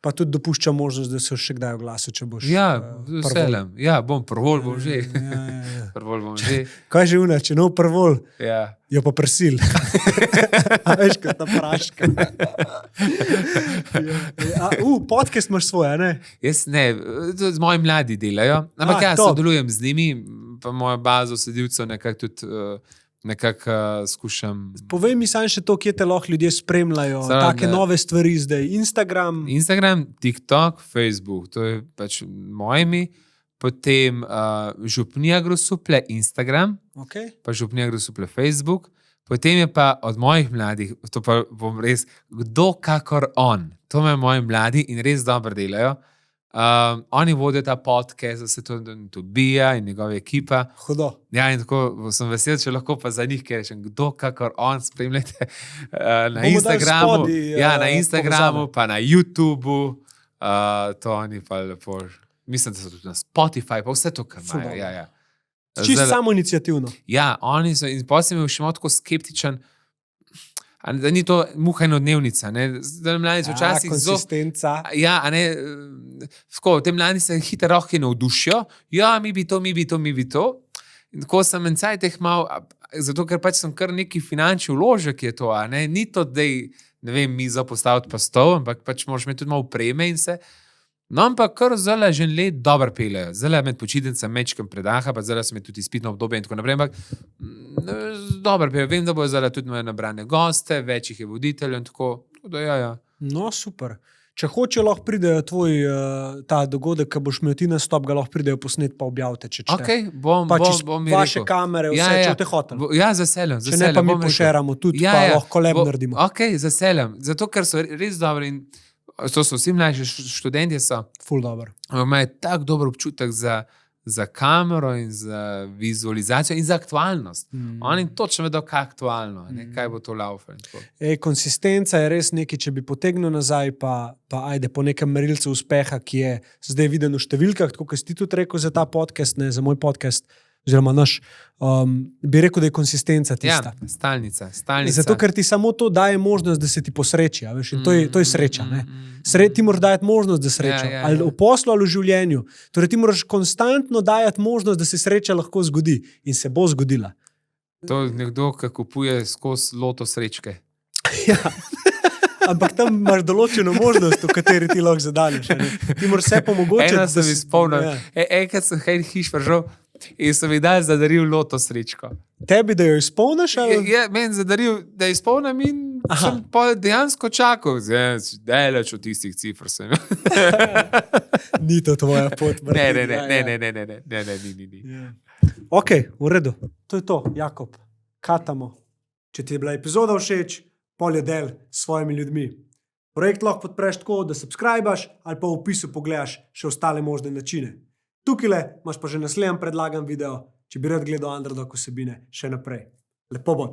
pa tudi dopušča možnost, da se še kdaj oglasil, če boš. Ja, z veseljem. Ja, prvol bom že. Prvol bom že. Kaj že una, če nov prvol, Ja. jo pa prsil. A veš, kot ta praška. Podcast imaš svoj, a ne? Jaz ne, z moji mladi delajo, ampak top. sodelujem z njimi, pa mojo bazo sledilcev nekako tudi skušam. Povej mi sam še to, kje te lahko ljudje spremljajo, take nove stvari zdaj. Instagram, TikTok, Facebook, to je pač mojimi, potem Župnija Grosuplje Instagram, Okay. pa Župnija Grosuplje Facebook, potem je pa od mojih mladih, to pa bom res, kdo kakor on, to me moji mladi in res dobro delajo. Oni vodijo ta podcast, da se to bija in njegova ekipa. Hudo. Ja, in tako sem vesel, če lahko pa za njih kaj rečem, kdo kakor on, spremljajte na Bomo dali Instagramu, spodaj, na Instagramu, povezave. pa na YouTubeu, to oni pa lepo, mislim, da so tudi na Spotify, pa vse to, kar imajo. Ja. Čisto samoinicijativno. Ja, oni so, in potem sem bil še malo tako skeptičen, da ni to muha enodnevnica, ne, da mladi so včasih konsistenca. Ja, a ne, tako, te mladi se hitro rohke navdušijo, ja, mi bi to. In tako sem en cajteh mal, zato ker pač sem kar neki finančni vložek je to, a ne, ni to, da ne vem, mizo postaviti pa stol, ampak pač moraš imeti tudi malo opreme in se. No, ampak kar zelo že let dobro peljejo. Zelo med počitnicami mečkem predaha, pa zelo sem tudi izpitno obdobje in tako naprej, ampak dobro peljejo. Vem, da bojo zelo tudi moje nabrane goste, več jih je voditeljev in tako, da ja. No, super. Če hoče, lahko pridejo tvoj ta dogodek, ki boš imel ti nastop, ga lahko pridejo posnet pa objavite, če če. Ok, bom mi vaše rekel. kamere, vse, če te hotel. Ja, z veseljem. Če ne, pa mi pošeramo tudi, pa lahko koleb naredimo. Ok, z veseljem. Zato, ker so res dobri in to so vsi mlajši študentje so. Ful dobro. Imajo tak dober občutek za kamero in za vizualizacijo in za aktualnost. Oni točno vedo, kaj je aktualno, kaj bo to laufalo. Konsistenca je res nekaj, če bi potegnil nazaj, pa ajde po nekem merilcu uspeha, ki je zdaj viden v številkah, tako kot si ti tudi rekel za ta podcast, ne, za moj podcast, oziroma naš, bi rekel, da je konsistenca tista. Ja, stalnica. Zato, ker ti samo to daje možnost, da se ti posreči. Veš, in to je sreča. Ti moraš dajati možnost za srečo. Ja. Ali v poslu, ali v življenju. Torej, ti moraš konstantno dajati možnost, da se sreča lahko zgodi. In se bo zgodila. To je nekdo, ki kupuje skozi loto srečke. Ja. Ampak tam imaš določeno možnost, v kateri ti lahko zadaneš. Ti moraš vse pomogočiti. Eno sem izpolnil. Enkrat sem hiš prišel in sem mi dal zadaril loto srečko. Tebi, da jo izpolniš? Meni zadaril, da jo izpolnim in sem dejansko čakal. Daleč od tistih cifr sem. Ni to tvoja pot. Ne. Ok, v redu. To je to, Jakob. Katamo. Če ti je bila epizoda všeč, polje del s svojimi ljudmi. Projekt lahko podpreš tako, da subscribaš ali pa v opisu pogledaš še ostale možne načine. Tukaj imaš pa že naslednji predlagan video, če bi rad gledal Underdog vsebine še naprej. Lepo bo.